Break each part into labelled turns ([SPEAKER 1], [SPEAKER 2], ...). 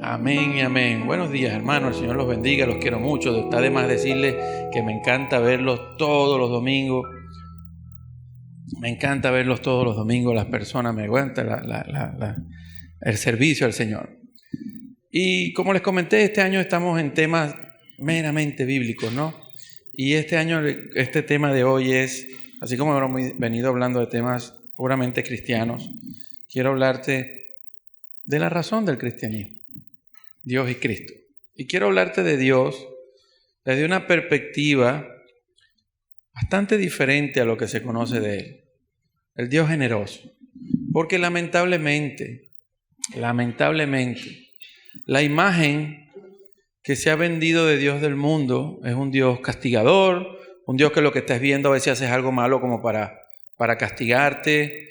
[SPEAKER 1] Amén y amén. Buenos días, hermanos. El Señor los bendiga. Los quiero mucho. Está de más decirles que me encanta verlos todos los domingos. Me encanta verlos todos los domingos. Las personas me aguantan el servicio al Señor. Y como les comenté, este año estamos en temas meramente bíblicos, ¿no? Y este año, este tema de hoy es, así como hemos venido hablando de temas puramente cristianos, quiero hablarte de la razón del cristianismo, Dios y Cristo. Y quiero hablarte de Dios desde una perspectiva bastante diferente a lo que se conoce de Él. El Dios generoso. Porque lamentablemente, la imagen que se ha vendido de Dios del mundo es un Dios castigador, un Dios que lo que estás viendo a veces haces algo malo como para castigarte,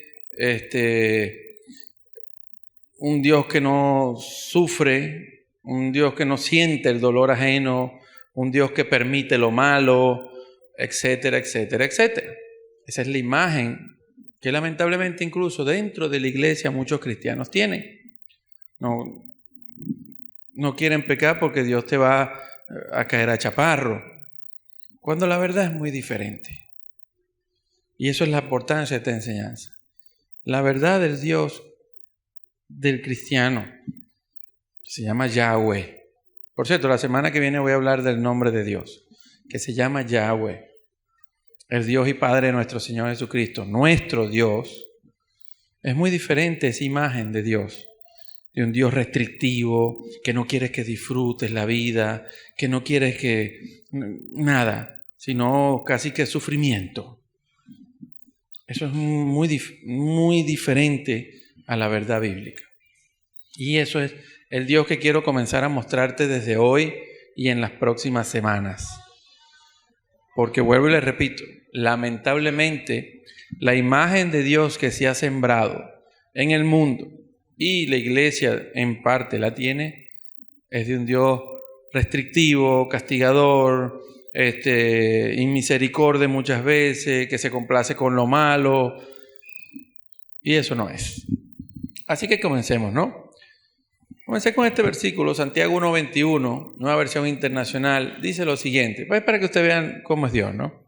[SPEAKER 1] un Dios que no sufre, un Dios que no siente el dolor ajeno, un Dios que permite lo malo, etcétera, etcétera, etcétera. Esa es la imagen que lamentablemente incluso dentro de la iglesia muchos cristianos tienen. No quieren pecar porque Dios te va a caer a chaparro, cuando la verdad es muy diferente. Y eso es la importancia de esta enseñanza. La verdad del Dios del cristiano se llama Yahweh. Por cierto, la semana que viene voy a hablar del nombre de Dios, que se llama Yahweh, el Dios y Padre de nuestro Señor Jesucristo. Nuestro Dios es muy diferente esa imagen de Dios, de un Dios restrictivo, que no quiere que disfrutes la vida, que no quiere que nada, sino casi que sufrimiento. Eso es muy diferente a la verdad bíblica. Y eso es el Dios que quiero comenzar a mostrarte desde hoy y en las próximas semanas. Porque vuelvo y le repito, lamentablemente, la imagen de Dios que se ha sembrado en el mundo, y la iglesia en parte la tiene, es de un Dios restrictivo, castigador, inmisericordia muchas veces, que se complace con lo malo, y eso no es. Así que comencemos, ¿no? Comencé con este versículo, Santiago 1:21, nueva versión internacional, dice lo siguiente, pues para que ustedes vean cómo es Dios, ¿no?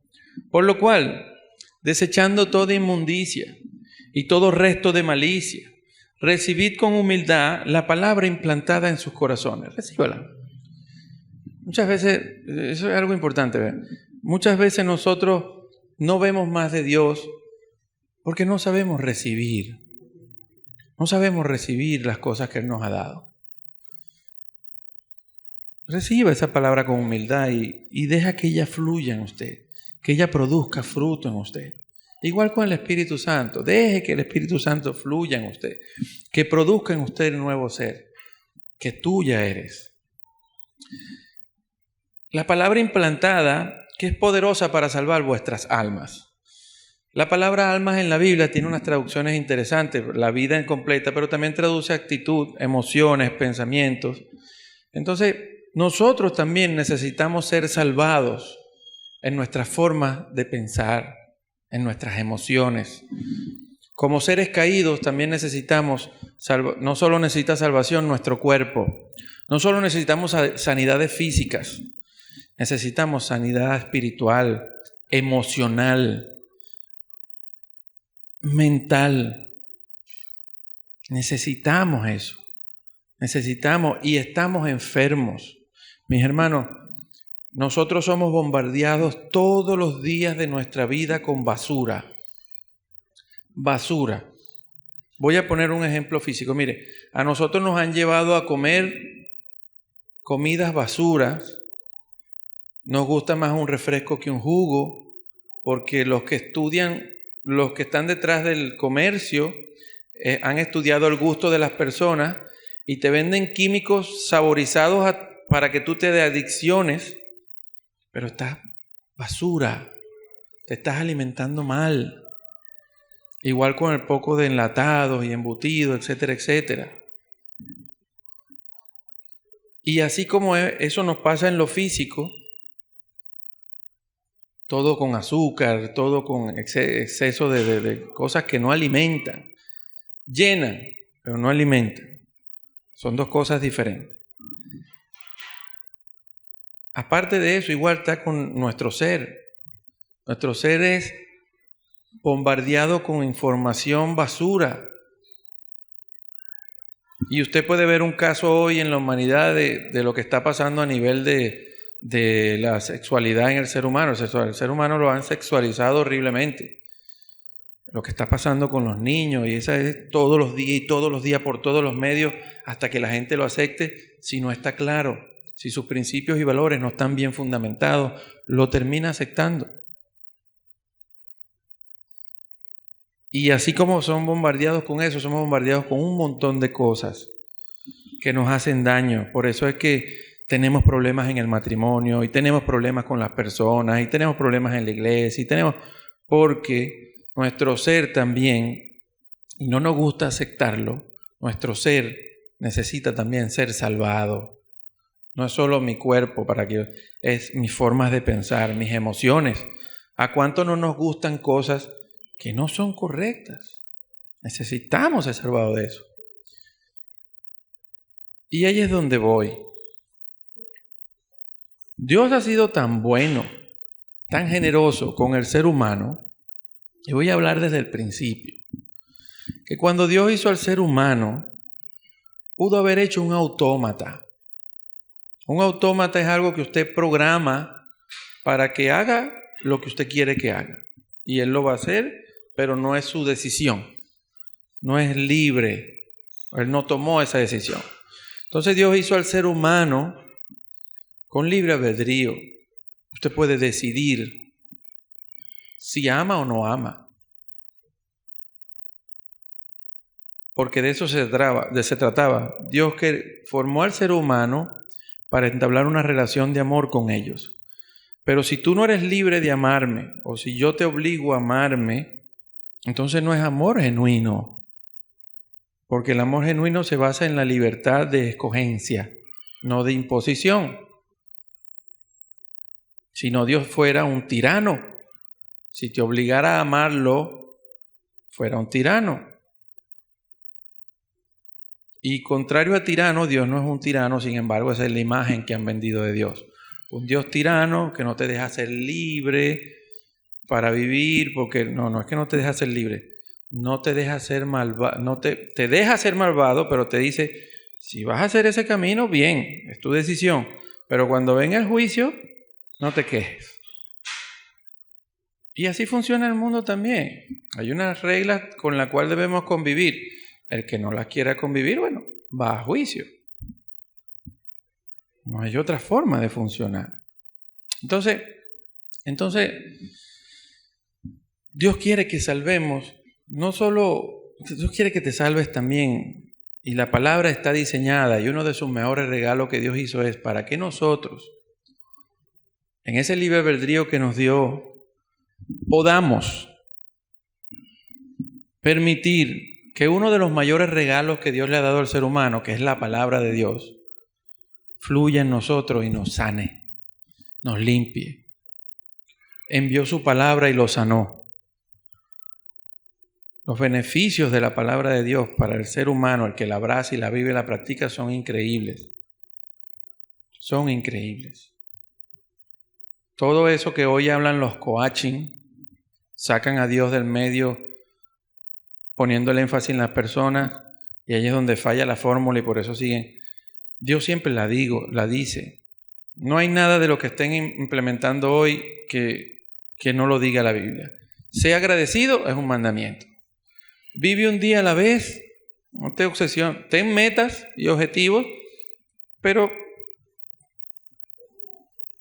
[SPEAKER 1] Por lo cual, desechando toda inmundicia y todo resto de malicia, recibid con humildad la palabra implantada en sus corazones. Recíbala. Muchas veces, eso es algo importante, ¿verdad? Muchas veces nosotros no vemos más de Dios porque no sabemos recibir. No sabemos recibir las cosas que Él nos ha dado. Reciba esa palabra con humildad y deja que ella fluya en usted, que ella produzca fruto en usted. Igual con el Espíritu Santo, deje que el Espíritu Santo fluya en usted, que produzca en usted el nuevo ser, que tú ya eres. La palabra implantada, que es poderosa para salvar vuestras almas. La palabra almas en la Biblia tiene unas traducciones interesantes, la vida incompleta, pero también traduce actitud, emociones, pensamientos. Entonces, nosotros también necesitamos ser salvados en nuestras formas de pensar, en nuestras emociones. Como seres caídos también necesitamos, no solo necesita salvación nuestro cuerpo, no solo necesitamos sanidades físicas, necesitamos sanidad espiritual, emocional, mental. Necesitamos eso. Necesitamos y estamos enfermos. Mis hermanos, nosotros somos bombardeados todos los días de nuestra vida con basura. Basura. Voy a poner un ejemplo físico. Mire, a nosotros nos han llevado a comer comidas basuras. Nos gusta más un refresco que un jugo, porque los que estudian, los que están detrás del comercio, han estudiado el gusto de las personas y te venden químicos saborizados para que tú te dé adicciones, pero estás basura, te estás alimentando mal. Igual con el poco de enlatados y embutidos, etcétera, etcétera. Y así como eso nos pasa en lo físico, todo con azúcar, todo con exceso de cosas que no alimentan. Llenan, pero no alimentan. Son dos cosas diferentes. Aparte de eso, igual está con nuestro ser. Nuestro ser es bombardeado con información basura. Y usted puede ver un caso hoy en la humanidad de lo que está pasando a nivel de la sexualidad en el ser humano. El ser humano lo han sexualizado horriblemente. Lo que está pasando con los niños, y esa es todos los días por todos los medios, hasta que la gente lo acepte. Si no está claro, si sus principios y valores no están bien fundamentados, lo termina aceptando. Y así como son bombardeados con eso, somos bombardeados con un montón de cosas que nos hacen daño. Por eso es que tenemos problemas en el matrimonio, y tenemos problemas con las personas, y tenemos problemas en la iglesia, porque nuestro ser también, y no nos gusta aceptarlo, nuestro ser necesita también ser salvado. No es solo mi cuerpo, es mis formas de pensar, mis emociones. ¿A cuánto no nos gustan cosas que no son correctas? Necesitamos ser salvados de eso. Y ahí es donde voy. Dios ha sido tan bueno, tan generoso con el ser humano, y voy a hablar desde el principio, que cuando Dios hizo al ser humano, pudo haber hecho un autómata. Un autómata es algo que usted programa para que haga lo que usted quiere que haga. Y Él lo va a hacer, pero no es su decisión. No es libre. Él no tomó esa decisión. Entonces Dios hizo al ser humano con libre albedrío. Usted puede decidir si ama o no ama. Porque de eso se trataba. Dios que formó al ser humano para entablar una relación de amor con ellos. Pero si tú no eres libre de amarme, o si yo te obligo a amarme, entonces no es amor genuino. Porque el amor genuino se basa en la libertad de escogencia, no de imposición. Si no, Dios fuera un tirano. Si te obligara a amarlo, fuera un tirano. Y contrario a tirano, Dios no es un tirano, sin embargo, esa es la imagen que han vendido de Dios. Un Dios tirano que no te deja ser libre para vivir, porque no es que no te deja ser libre, no te deja ser malvado, te deja ser malvado, pero te dice, si vas a hacer ese camino, bien, es tu decisión, pero cuando venga el juicio, no te quejes. Y así funciona el mundo también. Hay unas reglas con las cuales debemos convivir. El que no las quiera convivir, bueno, va a juicio. No hay otra forma de funcionar. Entonces, Dios quiere que salvemos, no solo, Dios quiere que te salves también. Y la palabra está diseñada, y uno de sus mejores regalos que Dios hizo es para que nosotros, en ese libre albedrío que nos dio, podamos permitir que uno de los mayores regalos que Dios le ha dado al ser humano, que es la palabra de Dios, fluya en nosotros y nos sane, nos limpie. Envió su palabra y lo sanó. Los beneficios de la palabra de Dios para el ser humano, el que la abraza y la vive y la practica, son increíbles. Son increíbles. Todo eso que hoy hablan los coaching, sacan a Dios del medio, poniendo el énfasis en las personas, y ahí es donde falla la fórmula y por eso siguen. Dios siempre la dice. No hay nada de lo que estén implementando hoy que no lo diga la Biblia. Sea agradecido es un mandamiento. Vive un día a la vez, no te obsesiones, ten metas y objetivos, pero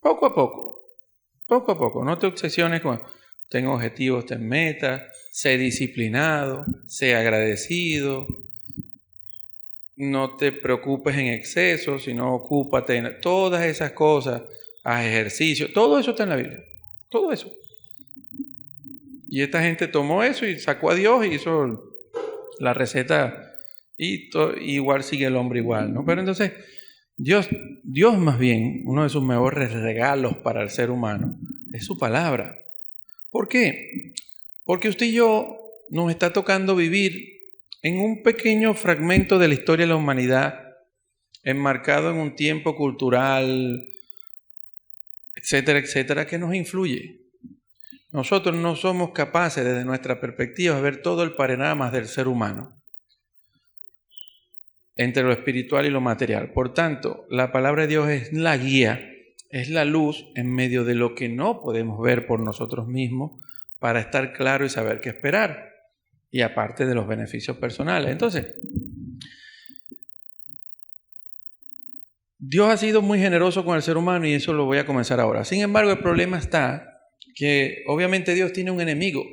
[SPEAKER 1] poco a poco, no te obsesiones con ten objetivos, ten metas, sé disciplinado, sé agradecido, no te preocupes en exceso, sino ocúpate en todas esas cosas, haz ejercicio, todo eso está en la Biblia, todo eso. Y esta gente tomó eso y sacó a Dios y hizo la receta y igual sigue el hombre igual, ¿no? Pero entonces Dios más bien, uno de sus mejores regalos para el ser humano es su palabra. ¿Por qué? Porque usted y yo nos está tocando vivir en un pequeño fragmento de la historia de la humanidad enmarcado en un tiempo cultural, etcétera, etcétera, que nos influye. Nosotros no somos capaces desde nuestra perspectiva de ver todo el panorama del ser humano entre lo espiritual y lo material. Por tanto, la palabra de Dios es la guía, es la luz en medio de lo que no podemos ver por nosotros mismos para estar claro y saber qué esperar. Y aparte de los beneficios personales. Entonces, Dios ha sido muy generoso con el ser humano y eso lo voy a comenzar ahora. Sin embargo, el problema está que obviamente Dios tiene un enemigo.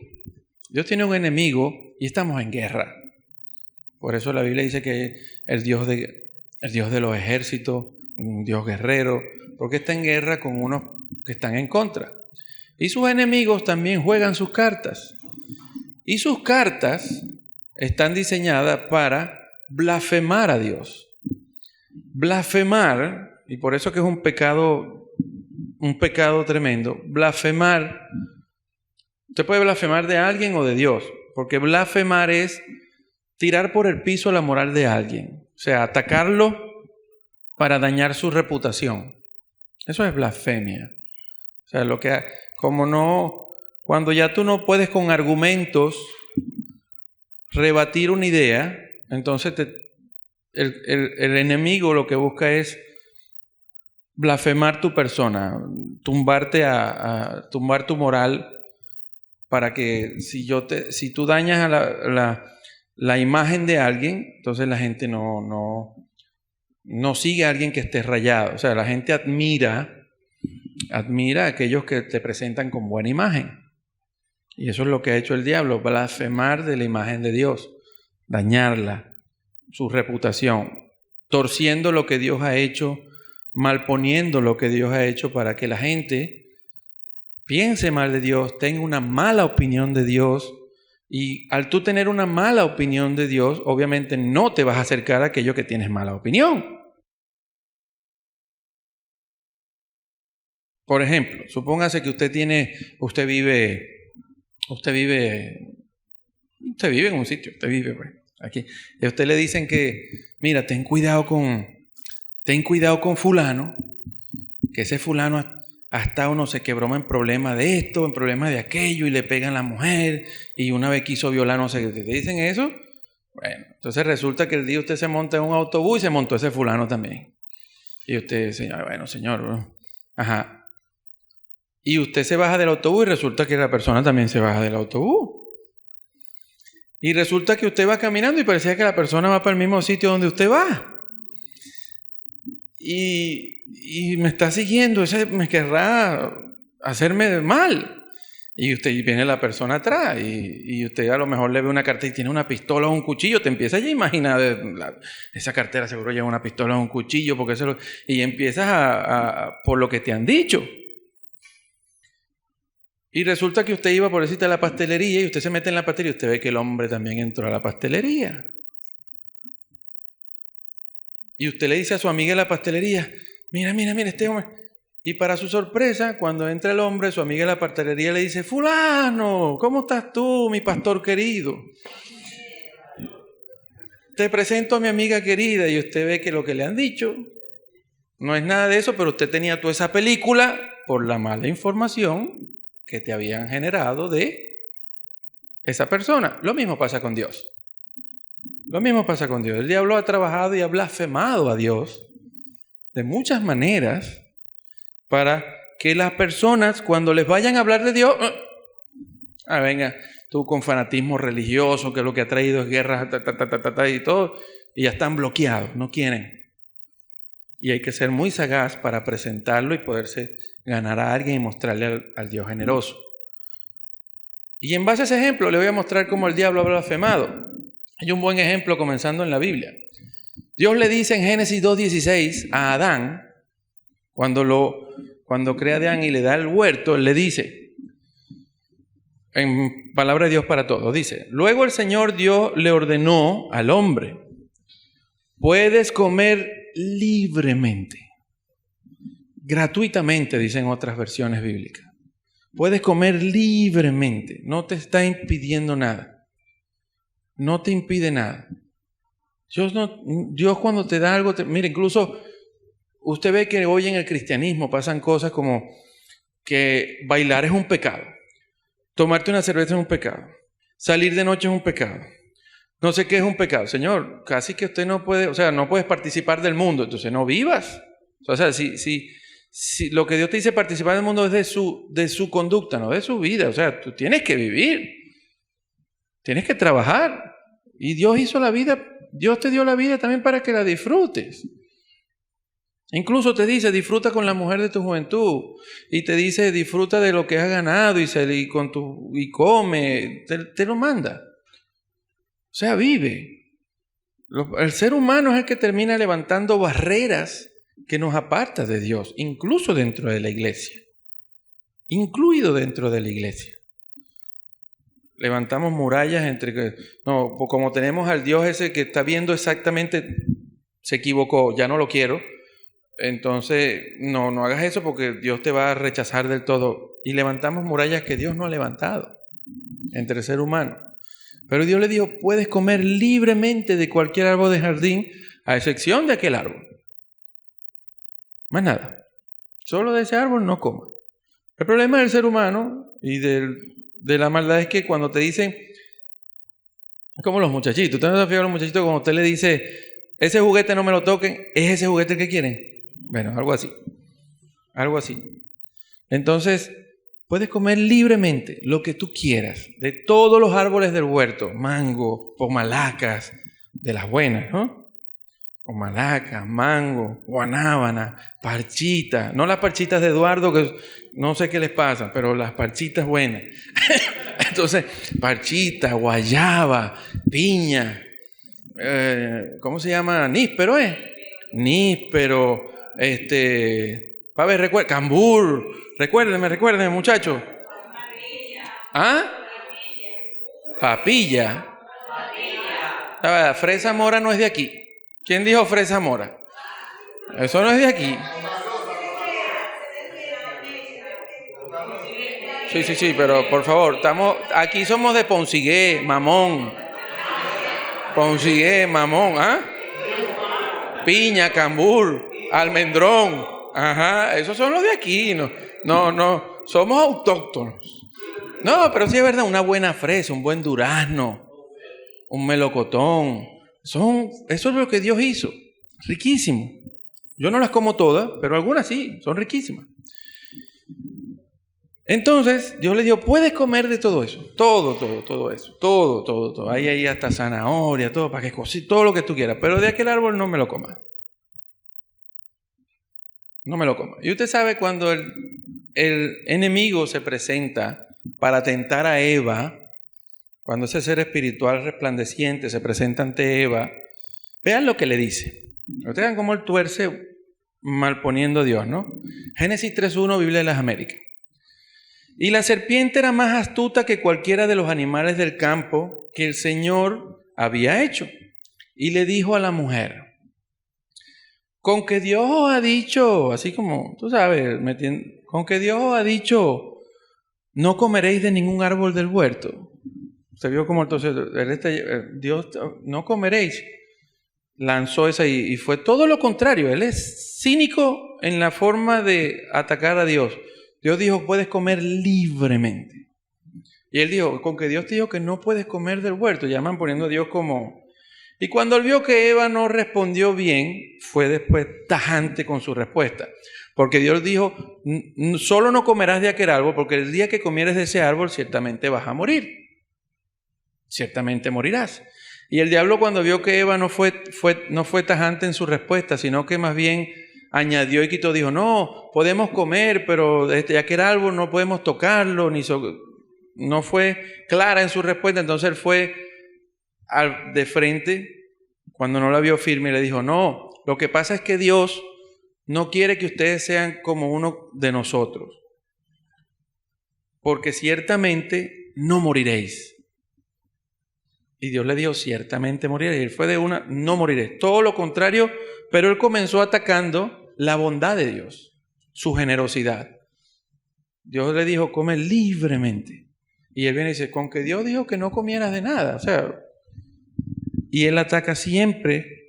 [SPEAKER 1] Dios tiene un enemigo y estamos en guerra. Por eso la Biblia dice que el Dios de los ejércitos, un Dios guerrero, porque está en guerra con unos que están en contra. Y sus enemigos también juegan sus cartas. Y sus cartas están diseñadas para blasfemar a Dios. Blasfemar, y por eso que es un pecado tremendo, blasfemar, usted puede blasfemar de alguien o de Dios, porque blasfemar es tirar por el piso la moral de alguien, o sea, atacarlo para dañar su reputación. Eso es blasfemia. O sea, cuando ya tú no puedes con argumentos rebatir una idea, entonces el enemigo lo que busca es blasfemar tu persona, tumbar tu moral, para que si tú dañas a la imagen de alguien, entonces la gente no sigue a alguien que esté rayado. O sea, la gente admira a aquellos que te presentan con buena imagen. Y eso es lo que ha hecho el diablo, blasfemar de la imagen de Dios, dañarla, su reputación, torciendo lo que Dios ha hecho, malponiendo lo que Dios ha hecho para que la gente piense mal de Dios, tenga una mala opinión de Dios. Y al tú tener una mala opinión de Dios, obviamente no te vas a acercar a aquello que tienes mala opinión. Por ejemplo, supóngase que usted vive en un sitio, pues, aquí. Y a usted le dicen que, mira, ten cuidado con fulano, que ese fulano ha estado no sé qué broma en problemas de esto, en problemas de aquello, y le pegan a la mujer, y una vez quiso violar, no sé qué. ¿Te dicen eso? Bueno, entonces resulta que el día usted se monta en un autobús y se montó ese fulano también. Y usted dice, bueno, señor, ajá. Y usted se baja del autobús y resulta que la persona también se baja del autobús. Y resulta que usted va caminando y parecía que la persona va para el mismo sitio donde usted va. Y me está siguiendo, ese me querrá hacerme mal. Y viene la persona atrás y usted a lo mejor le ve una cartera y tiene una pistola o un cuchillo. Te empiezas ya a imaginar, esa cartera seguro lleva una pistola o un cuchillo, y empiezas por lo que te han dicho. Y resulta que usted iba por decirte a la pastelería y usted se mete en la pastelería y usted ve que el hombre también entró a la pastelería. Y usted le dice a su amiga de la pastelería, mira, este hombre. Y para su sorpresa, cuando entra el hombre, su amiga de la pastelería le dice, fulano, ¿cómo estás tú, mi pastor querido? Te presento a mi amiga querida. Y usted ve que lo que le han dicho no es nada de eso, pero usted tenía toda esa película por la mala información que te habían generado de esa persona. Lo mismo pasa con Dios. El diablo ha trabajado y ha blasfemado a Dios de muchas maneras para que las personas, cuando les vayan a hablar de Dios, venga, tú con fanatismo religioso, que lo que ha traído es guerra, y todo, y ya están bloqueados, no quieren. Y hay que ser muy sagaz para presentarlo y poderse ganar a alguien y mostrarle al Dios generoso. Y en base a ese ejemplo le voy a mostrar cómo el diablo ha blasfemado. Hay un buen ejemplo comenzando en la Biblia. Dios le dice en Génesis 2:16 a Adán, cuando crea a Adán y le da el huerto, él le dice, en palabra de Dios para todos, dice, luego el Señor Dios le ordenó al hombre, puedes comer libremente, gratuitamente, dicen otras versiones bíblicas. Puedes comer libremente, no te está impidiendo nada. No te impide nada. Dios cuando te da algo, mire, incluso usted ve que hoy en el cristianismo pasan cosas como que bailar es un pecado, tomarte una cerveza es un pecado, salir de noche es un pecado, no sé qué es un pecado. Señor, casi que usted no puede, o sea, no puedes participar del mundo, entonces no vivas. O sea, si lo que Dios te dice participar del mundo es de su conducta, no de su vida. O sea, tú tienes que vivir, tienes que trabajar. Y Dios hizo la vida, Dios te dio la vida también para que la disfrutes. Incluso te dice, disfruta con la mujer de tu juventud. Y te dice, disfruta de lo que has ganado y come. Te lo manda. O sea, vive. El ser humano es el que termina levantando barreras que nos aparta de Dios, incluso dentro de la iglesia. Incluido dentro de la iglesia. Levantamos murallas como tenemos al Dios ese que está viendo exactamente, se equivocó, ya no lo quiero. Entonces, no hagas eso porque Dios te va a rechazar del todo. Y levantamos murallas que Dios no ha levantado entre el ser humano. Pero Dios le dijo, puedes comer libremente de cualquier árbol de jardín, a excepción de aquel árbol. Más nada. Solo de ese árbol no coma. El problema del ser humano y de la maldad es que cuando te dicen, es como los muchachitos. Usted no se fija a los muchachitos cuando usted le dice, ese juguete no me lo toquen, ¿es ese juguete el que quieren? Bueno, algo así. Algo así. Entonces, puedes comer libremente lo que tú quieras, de todos los árboles del huerto, mango, pomalacas, de las buenas, ¿no? Pomalacas, mango, guanábana, parchita, no las parchitas de Eduardo, que no sé qué les pasa, pero las parchitas buenas. Entonces, parchita, guayaba, piña, ¿cómo se llama? Níspero, Níspero, a ver, cambur, recuérdenme, muchachos. ¿Ah? Papilla. Fresa mora no es de aquí. ¿Quién dijo fresa mora? Eso no es de aquí. Sí, pero por favor, aquí somos de Poncigué, mamón. Poncigué, mamón, ¿ah? Piña, cambur, almendrón. Ajá, esos son los de aquí. No, somos autóctonos. No, pero sí es verdad, una buena fresa, un buen durazno, un melocotón. Eso es lo que Dios hizo. Riquísimo. Yo no las como todas, pero algunas sí, son riquísimas. Entonces, Dios le dijo, puedes comer de todo eso. Todo eso. Todo. Ahí hasta zanahoria, todo, para que cocines, todo lo que tú quieras. Pero de aquel árbol no me lo comas. No me lo comas. Y usted sabe cuando el enemigo se presenta para tentar a Eva, cuando ese ser espiritual resplandeciente se presenta ante Eva, vean lo que le dice. No vean cómo él tuerce malponiendo a Dios, ¿no? Génesis 3.1, Biblia de las Américas. Y la serpiente era más astuta que cualquiera de los animales del campo que el Señor había hecho. Y le dijo a la mujer, con que Dios os ha dicho, así como, tú sabes, con que Dios os ha dicho, no comeréis de ningún árbol del huerto. Se vio como entonces, Dios, no comeréis. Lanzó esa y fue todo lo contrario. Él es cínico en la forma de atacar a Dios. Dios dijo, puedes comer libremente. Y él dijo, con que Dios te dijo que no puedes comer del huerto. Llaman poniendo a Dios como... Y cuando él vio que Eva no respondió bien, fue después tajante con su respuesta. Porque Dios dijo, solo no comerás de aquel árbol, porque el día que comieres de ese árbol, ciertamente vas a morir. Ciertamente morirás. Y el diablo cuando vio que Eva no fue tajante en su respuesta, sino que más bien añadió y quitó, dijo, no, podemos comer, pero de aquel árbol no podemos tocarlo, no fue clara en su respuesta. Entonces él fue de frente, cuando no la vio firme, le dijo, no, lo que pasa es que Dios no quiere que ustedes sean como uno de nosotros, porque ciertamente no moriréis. Y Dios le dijo, ciertamente moriréis. Él fue de una, no moriréis. Todo lo contrario, pero él comenzó atacando la bondad de Dios, su generosidad. Dios le dijo, come libremente. Y él viene y dice, con que Dios dijo que no comieras de nada. O sea, Y él ataca siempre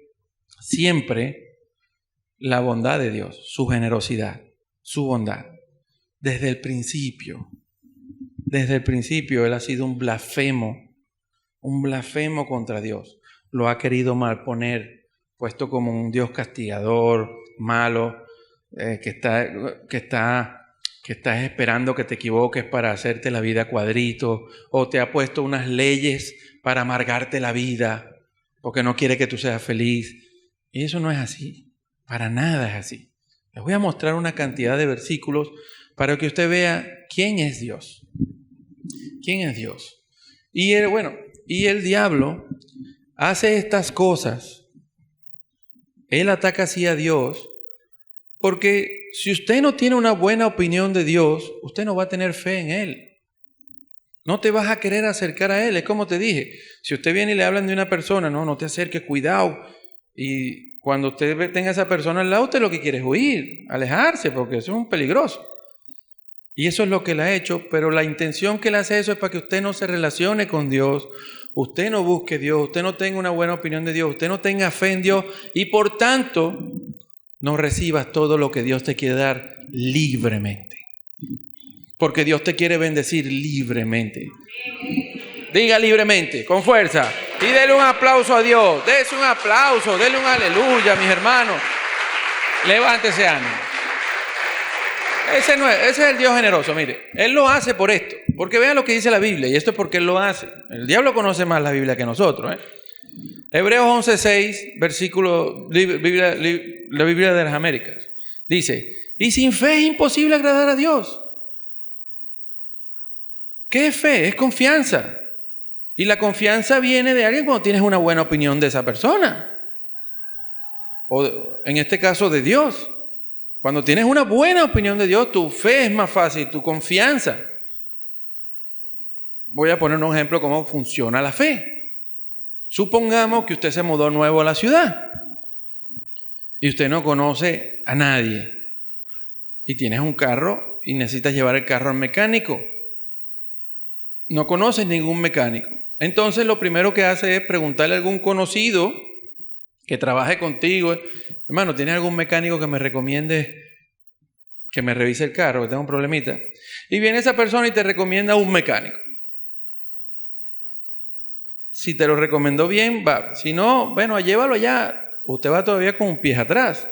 [SPEAKER 1] la bondad de Dios, su generosidad, su bondad. Desde el principio él ha sido un blasfemo contra Dios. Lo ha querido malponer, puesto como un Dios castigador, malo, que estás esperando que te equivoques para hacerte la vida cuadrito, o te ha puesto unas leyes para amargarte la vida, porque no quiere que tú seas feliz. Y eso no es así, para nada es así. Les voy a mostrar una cantidad de versículos para que usted vea quién es Dios. ¿Quién es Dios? Y el diablo hace estas cosas. Él ataca así a Dios, porque si usted no tiene una buena opinión de Dios, usted no va a tener fe en Él. No te vas a querer acercar a Él. Es como te dije, si usted viene y le hablan de una persona, no te acerques, cuidado. Y cuando usted tenga a esa persona al lado, usted lo que quiere es huir, alejarse, porque eso es un peligroso. Y eso es lo que él ha hecho, pero la intención que él hace eso es para que usted no se relacione con Dios, usted no busque a Dios, usted no tenga una buena opinión de Dios, usted no tenga fe en Dios y por tanto no recibas todo lo que Dios te quiere dar libremente. Porque Dios te quiere bendecir libremente. Diga libremente, con fuerza. Y dele un aplauso a Dios. Dese un aplauso, dele un aleluya, mis hermanos. Levántese ánimo. Ese es el Dios generoso, mire. Él lo hace por esto. Porque vean lo que dice la Biblia. Y esto es porque Él lo hace. El diablo conoce más la Biblia que nosotros. Hebreos 11:6, versículo, la Biblia de las Américas. Dice, y sin fe es imposible agradar a Dios. ¿Qué es fe? Es confianza. Y la confianza viene de alguien cuando tienes una buena opinión de esa persona. O en este caso de Dios. Cuando tienes una buena opinión de Dios, tu fe es más fácil, tu confianza. Voy a poner un ejemplo de cómo funciona la fe. Supongamos que usted se mudó nuevo a la ciudad y usted no conoce a nadie y tienes un carro y necesitas llevar el carro al mecánico. No conoces ningún mecánico. Entonces lo primero que hace es preguntarle a algún conocido que trabaje contigo. Hermano, ¿tienes algún mecánico que me recomiende que me revise el carro? Que tengo un problemita. Y viene esa persona y te recomienda un mecánico. Si te lo recomendó bien, va. Si no, bueno, llévalo allá. Usted va todavía con un pie atrás.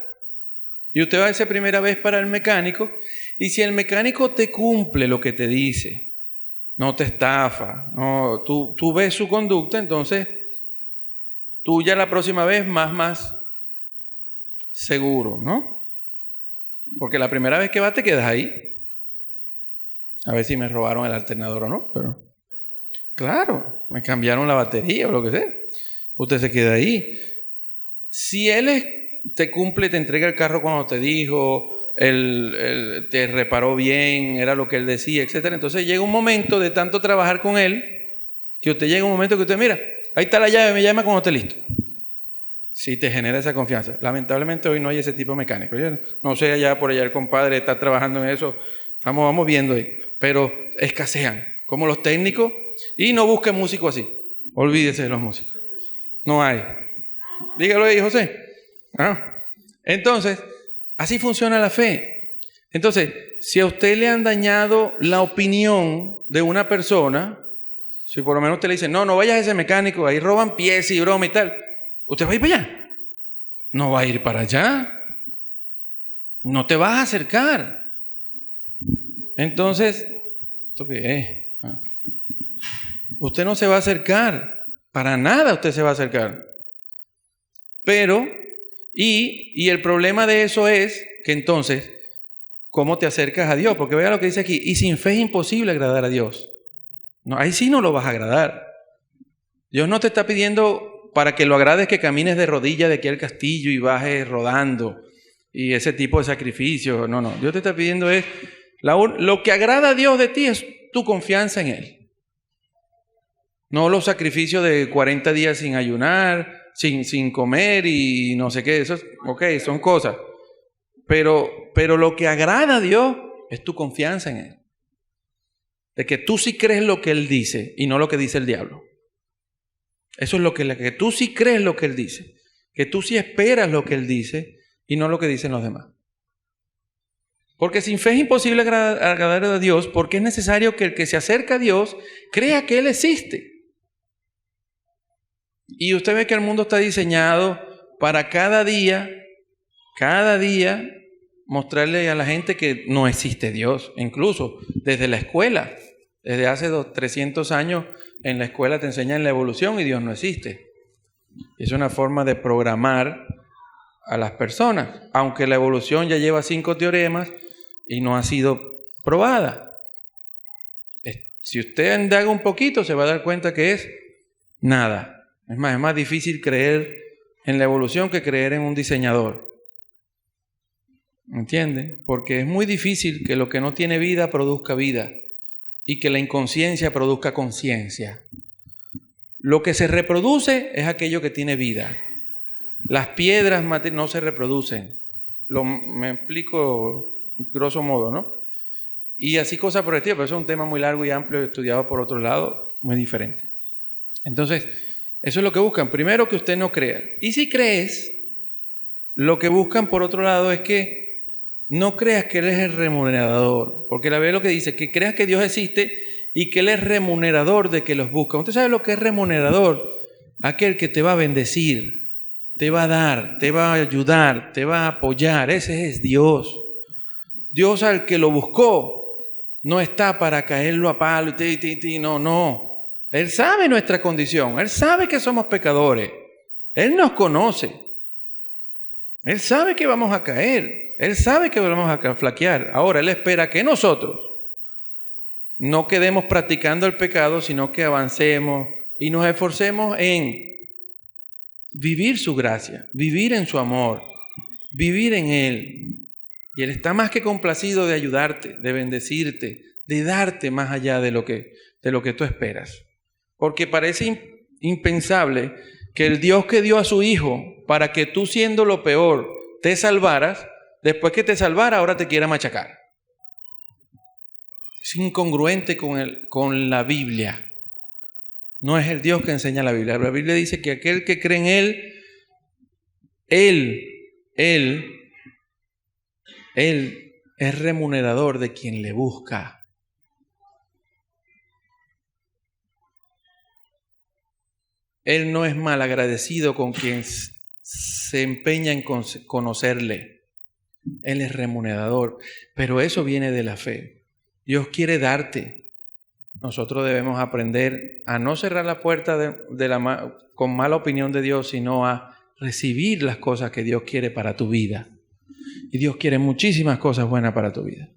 [SPEAKER 1] Y usted va esa primera vez para el mecánico. Y si el mecánico te cumple lo que te dice, no te estafa, no, tú ves su conducta, entonces tú ya la próxima vez más seguro, ¿no? Porque la primera vez que vas te quedas ahí. A ver si me robaron el alternador o no, pero claro, me cambiaron la batería o lo que sea. Usted se queda ahí. Si él te cumple, te entrega el carro cuando te dijo, él te reparó bien, era lo que él decía, etcétera. Entonces llega un momento de tanto trabajar con él, que usted llega un momento que usted, mira, ahí está la llave, me llama cuando esté listo. Sí te genera esa confianza. Lamentablemente hoy no hay ese tipo de mecánico. Yo no sé, allá por allá el compadre está trabajando en eso. Vamos viendo ahí. Pero escasean, como los técnicos. Y no busque músicos así. Olvídese de los músicos. No hay. Dígalo ahí, José. Entonces, así funciona la fe. Entonces, si a usted le han dañado la opinión de una persona, si por lo menos usted le dice, no vayas a ese mecánico, ahí roban piezas y broma y tal, ¿usted va a ir para allá? No va a ir para allá. No te vas a acercar. Entonces, ¿esto qué es? Usted no se va a acercar. Para nada usted se va a acercar. Pero, y el problema de eso es que entonces, ¿cómo te acercas a Dios? Porque vea lo que dice aquí, y sin fe es imposible agradar a Dios. No, ahí sí no lo vas a agradar. Dios no te está pidiendo para que lo agrades que camines de rodillas de aquí al castillo y bajes rodando y ese tipo de sacrificio. No. Dios te está pidiendo es, lo que agrada a Dios de ti es tu confianza en Él. No los sacrificios de 40 días sin ayunar, sin comer y no sé qué. Eso es, ok, son cosas. Pero lo que agrada a Dios es tu confianza en Él. De que tú sí crees lo que Él dice y no lo que dice el diablo. Eso es lo que tú sí crees lo que Él dice. Que tú sí esperas lo que Él dice y no lo que dicen los demás. Porque sin fe es imposible agradar a Dios, porque es necesario que el que se acerca a Dios crea que Él existe. Y usted ve que el mundo está diseñado para cada día, mostrarle a la gente que no existe Dios. Incluso desde la escuela, desde hace 300 años en la escuela te enseñan la evolución y Dios no existe. Es una forma de programar a las personas, aunque la evolución ya lleva 5 teoremas y no ha sido probada. Si usted indaga un poquito, se va a dar cuenta que es nada. Es más difícil creer en la evolución que creer en un diseñador. ¿Entiende? Porque es muy difícil que lo que no tiene vida produzca vida y que la inconsciencia produzca conciencia. Lo que se reproduce es aquello que tiene vida. Las piedras no se reproducen. Me explico grosso modo, ¿no? Y así cosas por el estilo, pero eso es un tema muy largo y amplio, estudiado por otro lado, muy diferente. Entonces, eso es lo que buscan. Primero, que usted no crea. Y si crees, lo que buscan por otro lado es que no creas que Él es el remunerador. Porque la Biblia lo que dice, que creas que Dios existe y que Él es remunerador de que los busca. ¿Usted sabe lo que es remunerador? Aquel que te va a bendecir, te va a dar, te va a ayudar, te va a apoyar. Ese es Dios. Dios al que lo buscó no está para caerlo a palo. No. Él sabe nuestra condición. Él sabe que somos pecadores. Él nos conoce. Él sabe que vamos a caer. Él sabe que vamos a flaquear. Ahora, Él espera que nosotros no quedemos practicando el pecado, sino que avancemos y nos esforcemos en vivir su gracia, vivir en su amor, vivir en Él. Y Él está más que complacido de ayudarte, de bendecirte, de darte más allá de lo que tú esperas. Porque parece impensable que el Dios que dio a su Hijo para que tú, siendo lo peor, te salvaras, después que te salvara ahora te quiera machacar. Es incongruente con la Biblia. No es el Dios que enseña la Biblia. La Biblia dice que aquel que cree en Él es remunerador de quien le busca. Él no es malagradecido con quien se empeña en conocerle. Él es remunerador, pero eso viene de la fe. Dios quiere darte. Nosotros debemos aprender a no cerrar la puerta con mala opinión de Dios, sino a recibir las cosas que Dios quiere para tu vida. Y Dios quiere muchísimas cosas buenas para tu vida.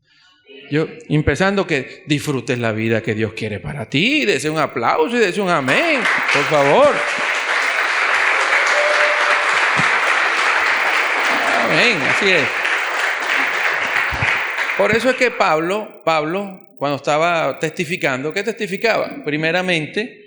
[SPEAKER 1] Empezando que disfrutes la vida que Dios quiere para ti. Dese un aplauso y dese un amén, por favor. Amén, así es. Por eso es que Pablo, cuando estaba testificando, ¿qué testificaba? Primeramente,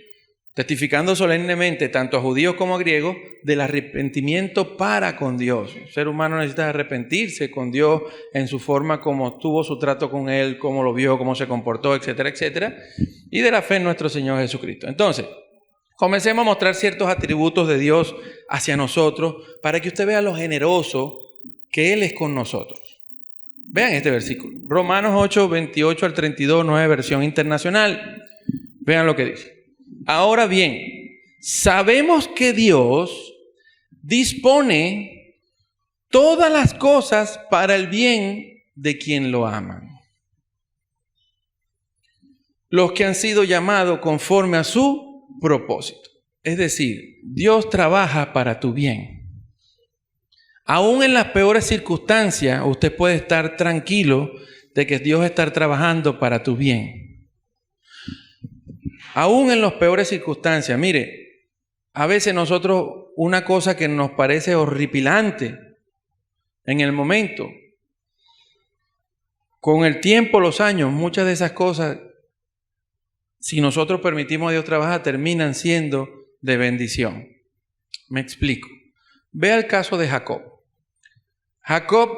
[SPEAKER 1] testificando solemnemente tanto a judíos como a griegos del arrepentimiento para con Dios. El ser humano necesita arrepentirse con Dios en su forma como tuvo su trato con Él, cómo lo vio, cómo se comportó, etcétera, etcétera. Y de la fe en nuestro Señor Jesucristo. Entonces, comencemos a mostrar ciertos atributos de Dios hacia nosotros para que usted vea lo generoso que Él es con nosotros. Vean este versículo. Romanos 8, 28 al 32, nueva versión internacional. Vean lo que dice. Ahora bien, sabemos que Dios dispone todas las cosas para el bien de quien lo aman. Los que han sido llamados conforme a su propósito. Es decir, Dios trabaja para tu bien. Aún en las peores circunstancias, usted puede estar tranquilo de que Dios está trabajando para tu bien. Aún en las peores circunstancias, mire, a veces nosotros una cosa que nos parece horripilante en el momento, con el tiempo, los años, muchas de esas cosas, si nosotros permitimos a Dios trabajar, terminan siendo de bendición. Me explico. Vea el caso de Jacob. Jacob,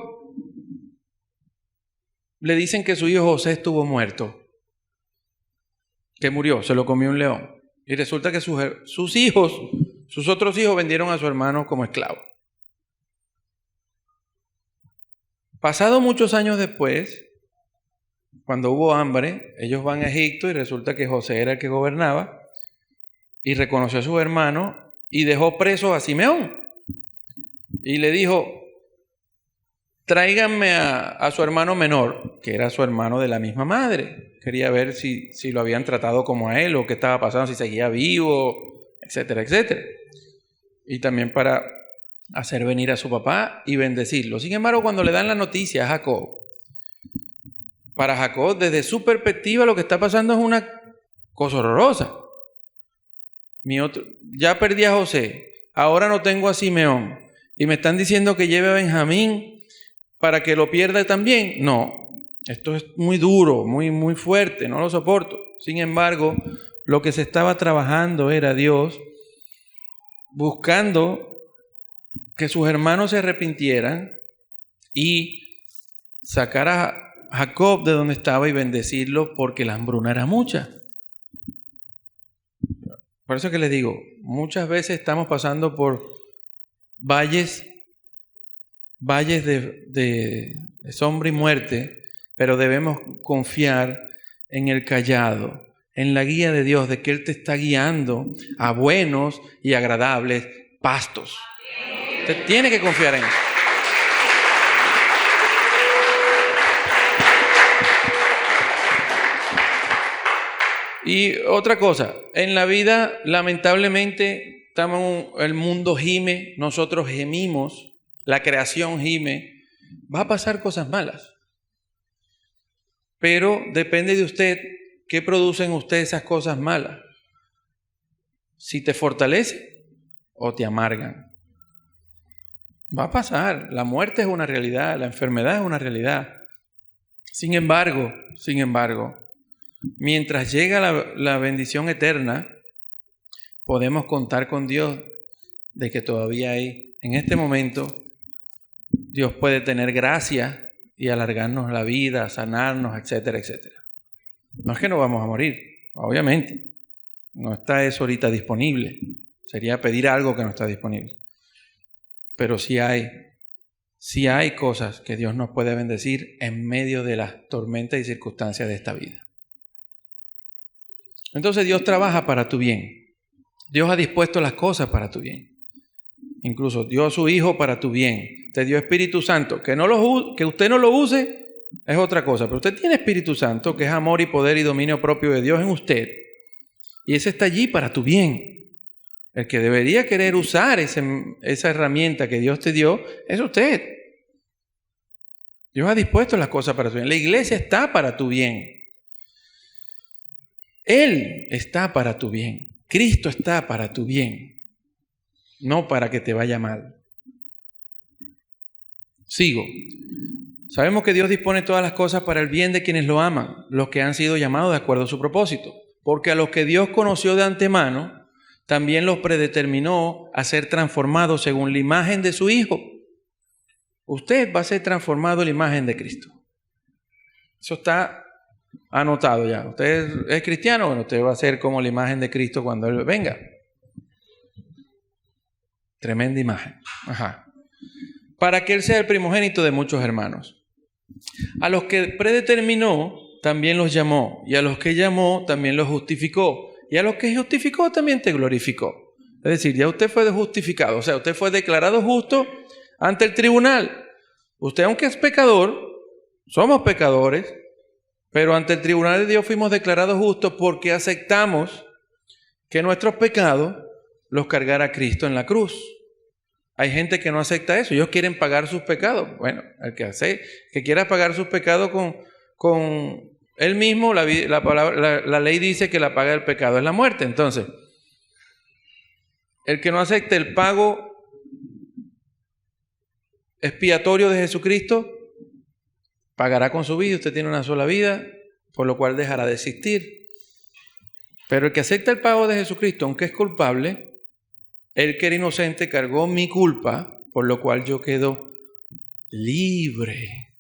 [SPEAKER 1] le dicen que su hijo José estuvo muerto, que murió, se lo comió un león. Y resulta que sus hijos, sus otros hijos vendieron a su hermano como esclavo. Pasado muchos años después, cuando hubo hambre, ellos van a Egipto y resulta que José era el que gobernaba y reconoció a sus hermanos y dejó preso a Simeón. Y le dijo, tráiganme a su hermano menor, que era su hermano de la misma madre. Quería ver si lo habían tratado como a él o qué estaba pasando, si seguía vivo, etcétera, etcétera. Y también para hacer venir a su papá y bendecirlo. Sin embargo, cuando le dan la noticia a Jacob, para Jacob, desde su perspectiva, lo que está pasando es una cosa horrorosa. Ya perdí a José, ahora no tengo a Simeón, y me están diciendo que lleve a Benjamín para que lo pierda también. No, esto es muy duro, muy, muy fuerte, no lo soporto. Sin embargo, lo que se estaba trabajando era Dios buscando que sus hermanos se arrepintieran y sacar a Jacob de donde estaba y bendecirlo porque la hambruna era mucha. Por eso que les digo, muchas veces estamos pasando por valles de sombra y muerte, pero debemos confiar en el cayado, en la guía de Dios, de que Él te está guiando a buenos y agradables pastos. Usted tiene que confiar en eso. Y otra cosa, en la vida lamentablemente el mundo gime, nosotros gemimos, la creación gime, va a pasar cosas malas. Pero depende de usted qué producen usted esas cosas malas. Si te fortalece o te amargan. Va a pasar, la muerte es una realidad, la enfermedad es una realidad. Sin embargo, mientras llega la bendición eterna, podemos contar con Dios de que todavía hay, en este momento, Dios puede tener gracia y alargarnos la vida, sanarnos, etcétera, etcétera. No es que no vamos a morir, obviamente. No está eso ahorita disponible. Sería pedir algo que no está disponible. Pero sí hay cosas que Dios nos puede bendecir en medio de las tormentas y circunstancias de esta vida. Entonces Dios trabaja para tu bien. Dios ha dispuesto las cosas para tu bien. Incluso dio a su Hijo para tu bien. Te dio Espíritu Santo. Que usted no lo use es otra cosa. Pero usted tiene Espíritu Santo, que es amor y poder y dominio propio de Dios en usted. Y ese está allí para tu bien. El que debería querer usar esa herramienta que Dios te dio es usted. Dios ha dispuesto las cosas para tu bien. La iglesia está para tu bien. Él está para tu bien. Cristo está para tu bien. No para que te vaya mal. Sigo. Sabemos que Dios dispone todas las cosas para el bien de quienes lo aman, los que han sido llamados de acuerdo a su propósito. Porque a los que Dios conoció de antemano, también los predeterminó a ser transformados según la imagen de su Hijo. Usted va a ser transformado en la imagen de Cristo. Eso está anotado ya. Usted es cristiano, bueno, usted va a ser como la imagen de Cristo cuando Él venga. Tremenda imagen. Ajá. Para que Él sea el primogénito de muchos hermanos. A los que predeterminó, también los llamó. Y a los que llamó, también los justificó. Y a los que justificó, también te glorificó. Es decir, ya usted fue justificado. O sea, usted fue declarado justo ante el tribunal. Usted, aunque es pecador, somos pecadores, pero ante el tribunal de Dios fuimos declarados justos porque aceptamos que nuestros pecados los cargara Cristo en la cruz. Hay gente que no acepta eso. Ellos quieren pagar sus pecados. Bueno, el que quiera pagar sus pecados con él mismo, la ley dice que la paga del pecado es la muerte. Entonces, el que no acepte el pago expiatorio de Jesucristo, pagará con su vida. Usted tiene una sola vida, por lo cual dejará de existir. Pero el que acepta el pago de Jesucristo, aunque es culpable, él que era inocente cargó mi culpa, por lo cual yo quedo libre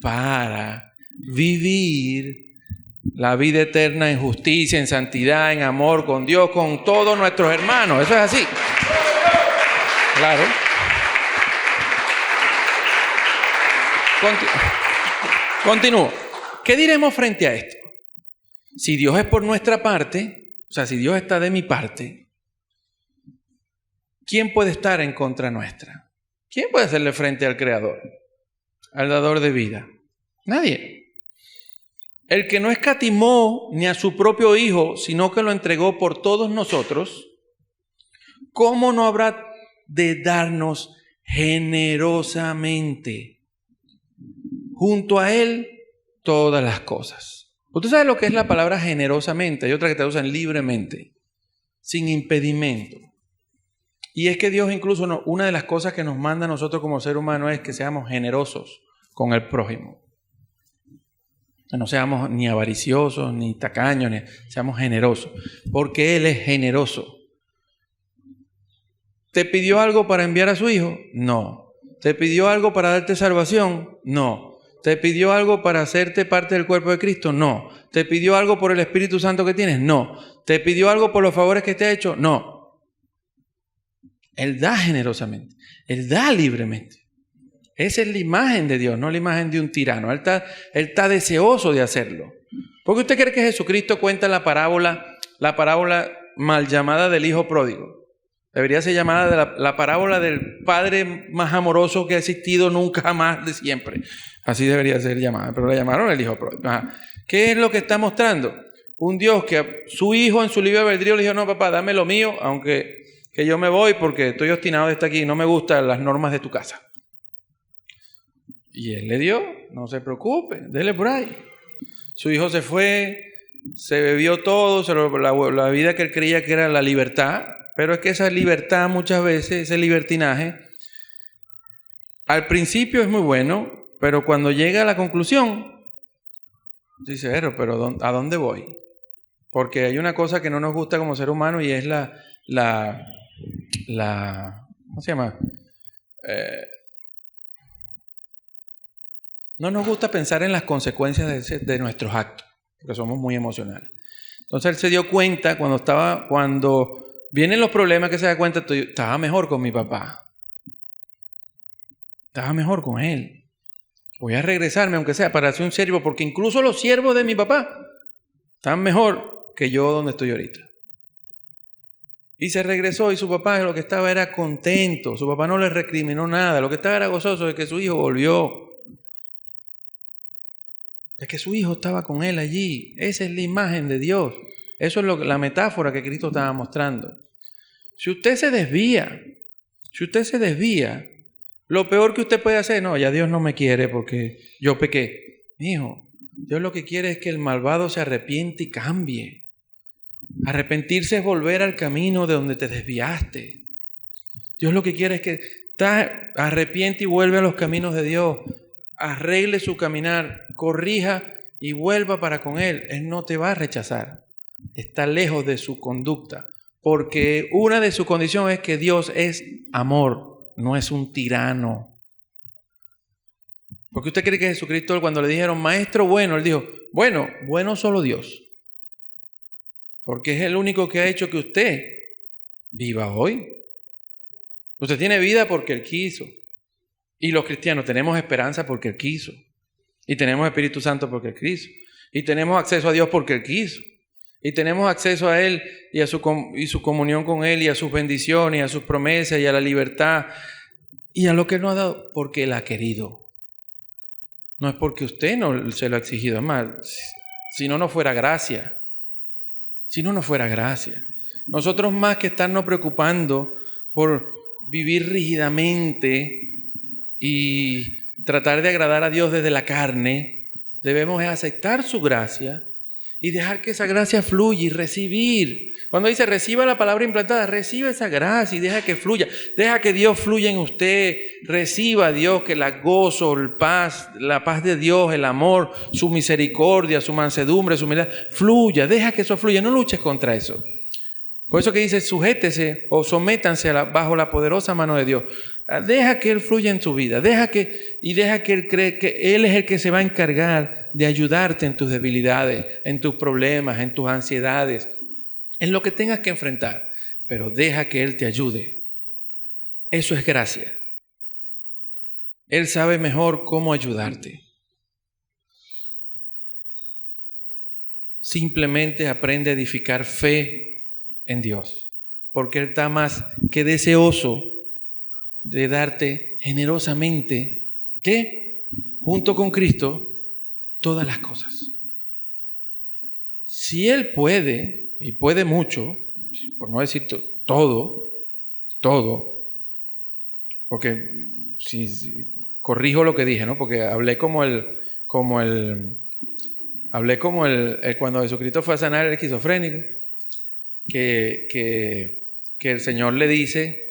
[SPEAKER 1] para vivir la vida eterna en justicia, en santidad, en amor con Dios, con todos nuestros hermanos. Eso es así. Claro. Continúo. ¿Qué diremos frente a esto? Si Dios es por nuestra parte, o sea, si Dios está de mi parte, ¿quién puede estar en contra nuestra? ¿Quién puede hacerle frente al Creador, al dador de vida? Nadie. El que no escatimó ni a su propio Hijo, sino que lo entregó por todos nosotros, ¿cómo no habrá de darnos generosamente junto a Él todas las cosas? Usted sabe lo que es la palabra generosamente. Hay otra que traducen libremente, sin impedimento. Y es que Dios incluso, una de las cosas que nos manda a nosotros como ser humano es que seamos generosos con el prójimo. Que no seamos ni avariciosos, ni tacaños, seamos generosos. Porque Él es generoso. ¿Te pidió algo para enviar a su Hijo? No. ¿Te pidió algo para darte salvación? No. ¿Te pidió algo para hacerte parte del cuerpo de Cristo? No. ¿Te pidió algo por el Espíritu Santo que tienes? No. ¿Te pidió algo por los favores que te ha hecho? No. Él da generosamente. Él da libremente. Esa es la imagen de Dios, no la imagen de un tirano. Él está deseoso de hacerlo. ¿Por qué usted cree que Jesucristo cuenta la parábola mal llamada del hijo pródigo? Debería ser llamada la parábola del padre más amoroso que ha existido nunca jamás de siempre. Así debería ser llamada, pero la llamaron el hijo pródigo. ¿Qué es lo que está mostrando? Un Dios que a su hijo en su libre albedrío le dijo, no papá, dame lo mío, aunque que yo me voy porque estoy obstinado de estar aquí, no me gustan las normas de tu casa. Y él le dio, no se preocupe, dele por ahí. Su hijo se fue, se bebió todo, la vida que él creía que era la libertad, pero es que esa libertad muchas veces, ese libertinaje, al principio es muy bueno, pero cuando llega a la conclusión, dice, pero ¿a dónde voy? Porque hay una cosa que no nos gusta como ser humano y es ¿cómo se llama? No nos gusta pensar en las consecuencias de nuestros actos, porque somos muy emocionales. Entonces él se dio cuenta cuando vienen los problemas, que se da cuenta, estaba mejor con mi papá. Estaba mejor con él. Voy a regresarme, aunque sea, para ser un siervo, porque incluso los siervos de mi papá están mejor que yo donde estoy ahorita. Y se regresó y su papá lo que estaba era contento. Su papá no le recriminó nada. Lo que estaba era gozoso de que su hijo volvió. De que su hijo estaba con él allí. Esa es la imagen de Dios. Eso es la metáfora que Cristo estaba mostrando. Si usted se desvía, lo peor que usted puede hacer, no, ya Dios no me quiere porque yo pequé. Hijo, Dios lo que quiere es que el malvado se arrepiente y cambie. Arrepentirse es volver al camino de donde te desviaste. Dios lo que quiere es que arrepiente y vuelve a los caminos de Dios. Arregle su caminar, corrija y vuelva para con Él. Él no te va a rechazar. Está lejos de su conducta. Porque una de sus condiciones es que Dios es amor, no es un tirano. Porque usted cree que Jesucristo, cuando le dijeron, maestro bueno, Él dijo, bueno solo Dios. Porque es el único que ha hecho que usted viva hoy. Usted tiene vida porque Él quiso. Y los cristianos tenemos esperanza porque Él quiso. Y tenemos Espíritu Santo porque Él quiso. Y tenemos acceso a Dios porque Él quiso. Y tenemos acceso a Él y a su comunión con Él y a sus bendiciones y a sus promesas y a la libertad y a lo que Él nos ha dado porque Él ha querido. No es porque usted no se lo ha exigido. Es más, si no fuera gracia. Si no fuera gracia. Nosotros más que estarnos preocupando por vivir rígidamente y tratar de agradar a Dios desde la carne, debemos aceptar su gracia y dejar que esa gracia fluya y recibir. Cuando dice reciba la palabra implantada, reciba esa gracia y deja que fluya. Deja que Dios fluya en usted. Reciba a Dios que la gozo, la paz de Dios, el amor, su misericordia, su mansedumbre, su humildad, fluya. Deja que eso fluya. No luches contra eso. Por eso que dice, sujétese o sométanse bajo la poderosa mano de Dios. Deja que Él fluya en tu vida. Deja que Él cree que Él es el que se va a encargar de ayudarte en tus debilidades, en tus problemas, en tus ansiedades, en lo que tengas que enfrentar. Pero deja que Él te ayude. Eso es gracia. Él sabe mejor cómo ayudarte. Simplemente aprende a edificar fe en Dios, porque Él está más que deseoso de darte generosamente, ¿qué? Junto con Cristo, todas las cosas. Si Él puede, y puede mucho, por no decir todo, porque si corrijo lo que dije, ¿no? Porque hablé cuando Jesucristo fue a sanar al esquizofrénico, que el Señor le dice,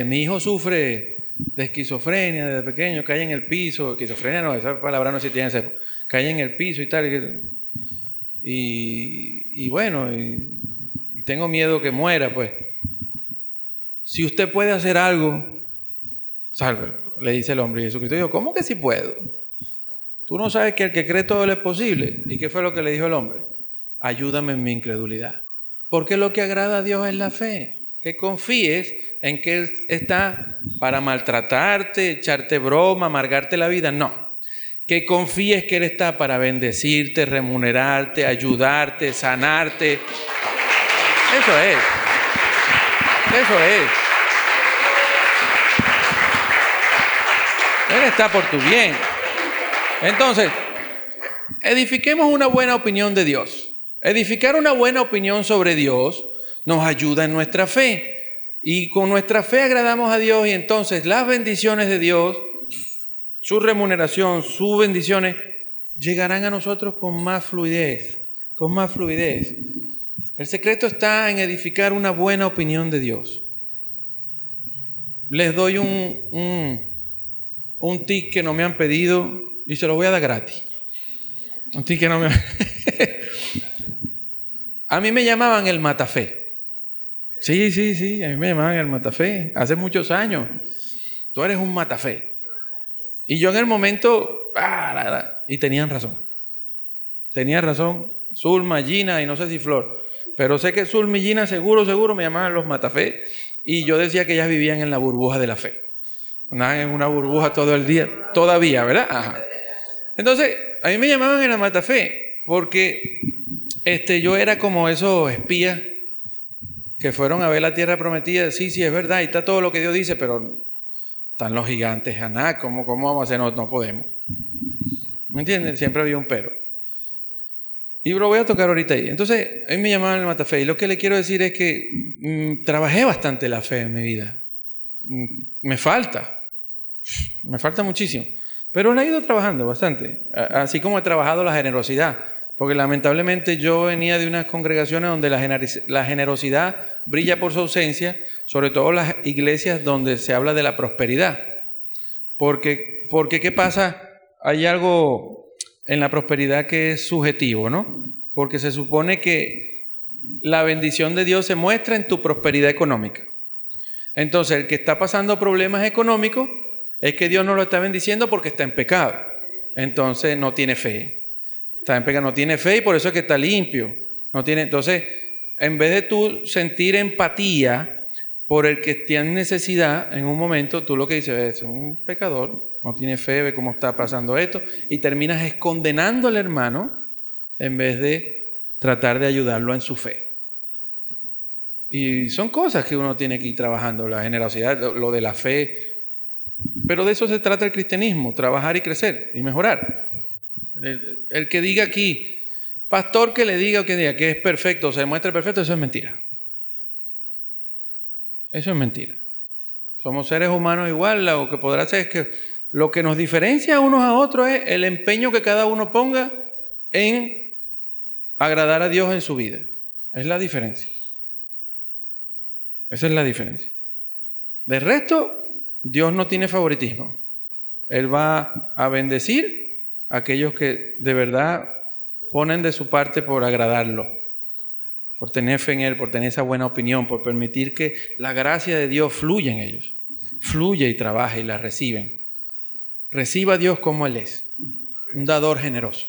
[SPEAKER 1] mi hijo sufre de esquizofrenia desde pequeño, cae en el piso, esquizofrenia no, esa palabra no se tiene, cae en el piso y tal, y bueno, y tengo miedo que muera, pues. Si usted puede hacer algo, sálvelo, le dice el hombre. Y Jesucristo dijo, ¿cómo que sí puedo? Tú no sabes que el que cree todo le es posible. ¿Y qué fue lo que le dijo el hombre? Ayúdame en mi incredulidad. Porque lo que agrada a Dios es la fe. Que confíes en que Él está para maltratarte, echarte broma, amargarte la vida. No. Que confíes que Él está para bendecirte, remunerarte, ayudarte, sanarte. Eso es. Él está por tu bien. Entonces, edifiquemos una buena opinión de Dios. Edificar una buena opinión sobre Dios nos ayuda en nuestra fe. Y con nuestra fe agradamos a Dios y entonces las bendiciones de Dios, su remuneración, sus bendiciones, llegarán a nosotros con más fluidez. El secreto está en edificar una buena opinión de Dios. Les doy un tip que no me han pedido y se lo voy a dar gratis. Un tip que no me A mí me llamaban el matafé. Sí, a mí me llamaban el matafé. Hace muchos años. Tú eres un matafé. Y yo en el momento, y tenían razón. Zulma, Gina y no sé si Flor. Pero sé que Zulma y Gina seguro me llamaban los matafé. Y yo decía que ellas vivían en la burbuja de la fe. Andaban en una burbuja todo el día. Todavía, ¿verdad? Ajá. Entonces, a mí me llamaban el matafé. Porque yo era como esos espías que fueron a ver la tierra prometida. Sí, es verdad. Y está todo lo que Dios dice. Pero están los gigantes, Aná. ¿Cómo vamos a hacer? No podemos. ¿Me entienden? Siempre había un pero. Y lo voy a tocar ahorita ahí. Entonces, a mí me llamaban el matafé. Y lo que le quiero decir es que trabajé bastante la fe en mi vida. Me falta muchísimo. Pero la he ido trabajando bastante. Así como he trabajado la generosidad. Porque lamentablemente yo venía de unas congregaciones donde la generosidad brilla por su ausencia. Sobre todo las iglesias donde se habla de la prosperidad. Porque ¿qué pasa? Hay algo en la prosperidad que es subjetivo, ¿no? Porque se supone que la bendición de Dios se muestra en tu prosperidad económica. Entonces, el que está pasando problemas económicos es que Dios no lo está bendiciendo porque está en pecado. Entonces, no tiene fe. Está en pecado, no tiene fe y por eso es que está limpio. Entonces, en vez de tú sentir empatía por el que está en necesidad, en un momento tú lo que dices es un pecador. No tiene fe, ve cómo está pasando esto, y terminas condenando al hermano en vez de tratar de ayudarlo en su fe. Y son cosas que uno tiene que ir trabajando, la generosidad, lo de la fe. Pero de eso se trata el cristianismo, trabajar y crecer y mejorar. El que diga aquí, pastor que le diga o que diga que es perfecto, o se muestre perfecto, eso es mentira. Eso es mentira. Somos seres humanos igual, lo que podrá hacer es que lo que nos diferencia unos a otros es el empeño que cada uno ponga en agradar a Dios en su vida. Es la diferencia. Esa es la diferencia. De resto, Dios no tiene favoritismo. Él va a bendecir a aquellos que de verdad ponen de su parte por agradarlo. por tener fe en Él, por tener esa buena opinión, por permitir que la gracia de Dios fluya en ellos. Fluye y trabaje y la reciben. Reciba a Dios como Él es, un dador generoso.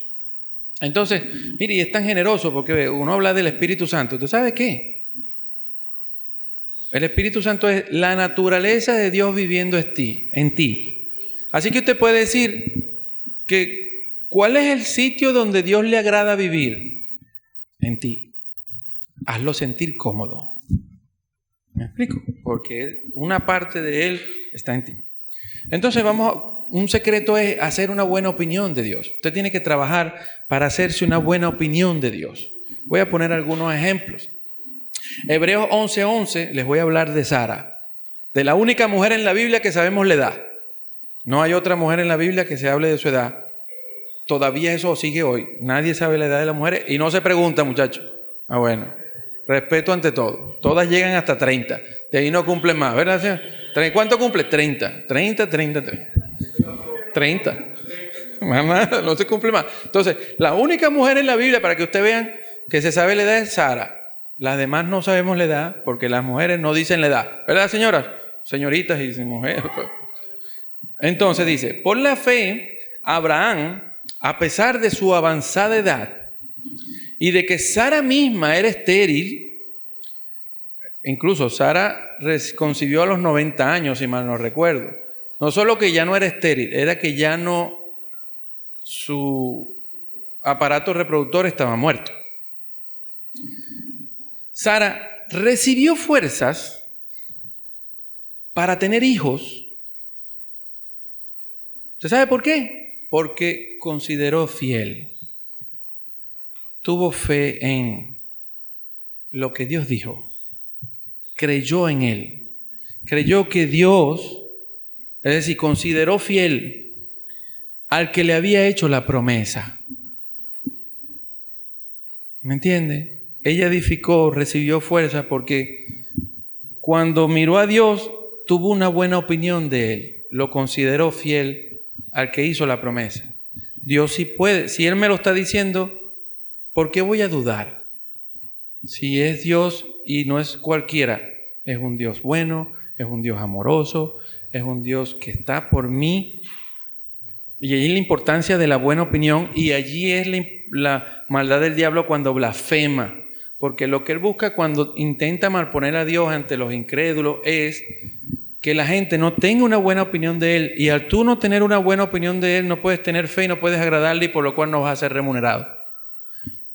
[SPEAKER 1] Entonces, mire, y es tan generoso porque uno habla del Espíritu Santo. ¿Tú sabes qué? El Espíritu Santo es la naturaleza de Dios viviendo en ti. Así que usted puede decir que ¿cuál es el sitio donde Dios le agrada vivir? En ti. Hazlo sentir cómodo. ¿Me explico? Porque una parte de Él está en ti. Entonces un secreto es hacer una buena opinión de Dios. Usted tiene que trabajar para hacerse una buena opinión de Dios. Voy a poner algunos ejemplos. Hebreos 11:11, les voy a hablar de Sara, de la única mujer en la Biblia que sabemos la edad. No hay otra mujer en la Biblia que se hable de su edad. Todavía eso sigue hoy. Nadie sabe la edad de las mujeres y no se pregunta, muchachos. Bueno, respeto ante todo. Todas llegan hasta 30. De ahí no cumplen más, ¿verdad, señor? ¿Cuánto cumple? 30. 30. 30. Mamá, no se cumple más. Entonces, la única mujer en la Biblia, para que ustedes vean que se sabe la edad, es Sara. Las demás no sabemos la edad porque las mujeres no dicen la edad. ¿Verdad, señoras? Señoritas y mujeres. Entonces dice, por la fe, Abraham, a pesar de su avanzada edad y de que Sara misma era estéril, incluso Sara concibió a los 90 años, si mal no recuerdo. No solo que ya no era estéril, era que ya no, su aparato reproductor estaba muerto. Sara recibió fuerzas para tener hijos. ¿Usted sabe por qué? Porque consideró fiel. Tuvo fe en lo que Dios dijo. Creyó en Él. Creyó que Dios, es decir, consideró fiel al que le había hecho la promesa. ¿Me entiende? Ella edificó, recibió fuerza porque cuando miró a Dios, tuvo una buena opinión de Él. Lo consideró fiel al que hizo la promesa. Dios sí puede. Si Él me lo está diciendo, ¿por qué voy a dudar? Si es Dios y no es cualquiera, es un Dios bueno, es un Dios amoroso, es un Dios que está por mí. Y allí la importancia de la buena opinión y allí es la maldad del diablo cuando blasfema. Porque lo que él busca cuando intenta malponer a Dios ante los incrédulos es que la gente no tenga una buena opinión de Él. Y al tú no tener una buena opinión de Él, no puedes tener fe y no puedes agradarle y por lo cual no vas a ser remunerado.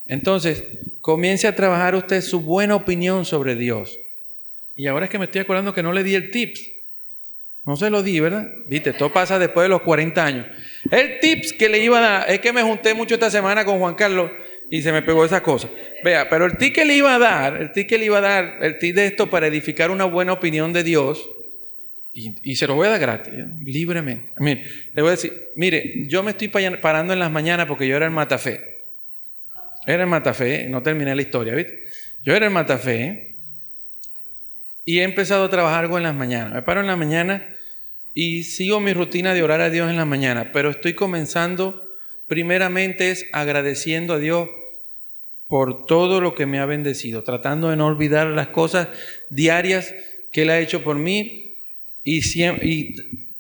[SPEAKER 1] Entonces, comience a trabajar usted su buena opinión sobre Dios. Y ahora es que me estoy acordando que no le di el tips. No se lo di, ¿verdad? Viste, esto pasa después de los 40 años. El tips que le iba a dar, es que me junté mucho esta semana con Juan Carlos y se me pegó esa cosa. Vea, pero el tip que le iba a dar, el tip de esto para edificar una buena opinión de Dios, y se lo voy a dar gratis, libremente. Mire, le voy a decir, mire, yo me estoy parando en las mañanas porque yo era el matafé. Era el matafé, no terminé la historia, ¿viste? Yo era el matafé y he empezado a trabajar algo en las mañanas. Me paro en la mañana y sigo mi rutina de orar a Dios en la mañana, pero estoy comenzando, primeramente es agradeciendo a Dios por todo lo que me ha bendecido, tratando de no olvidar las cosas diarias que Él ha hecho por mí y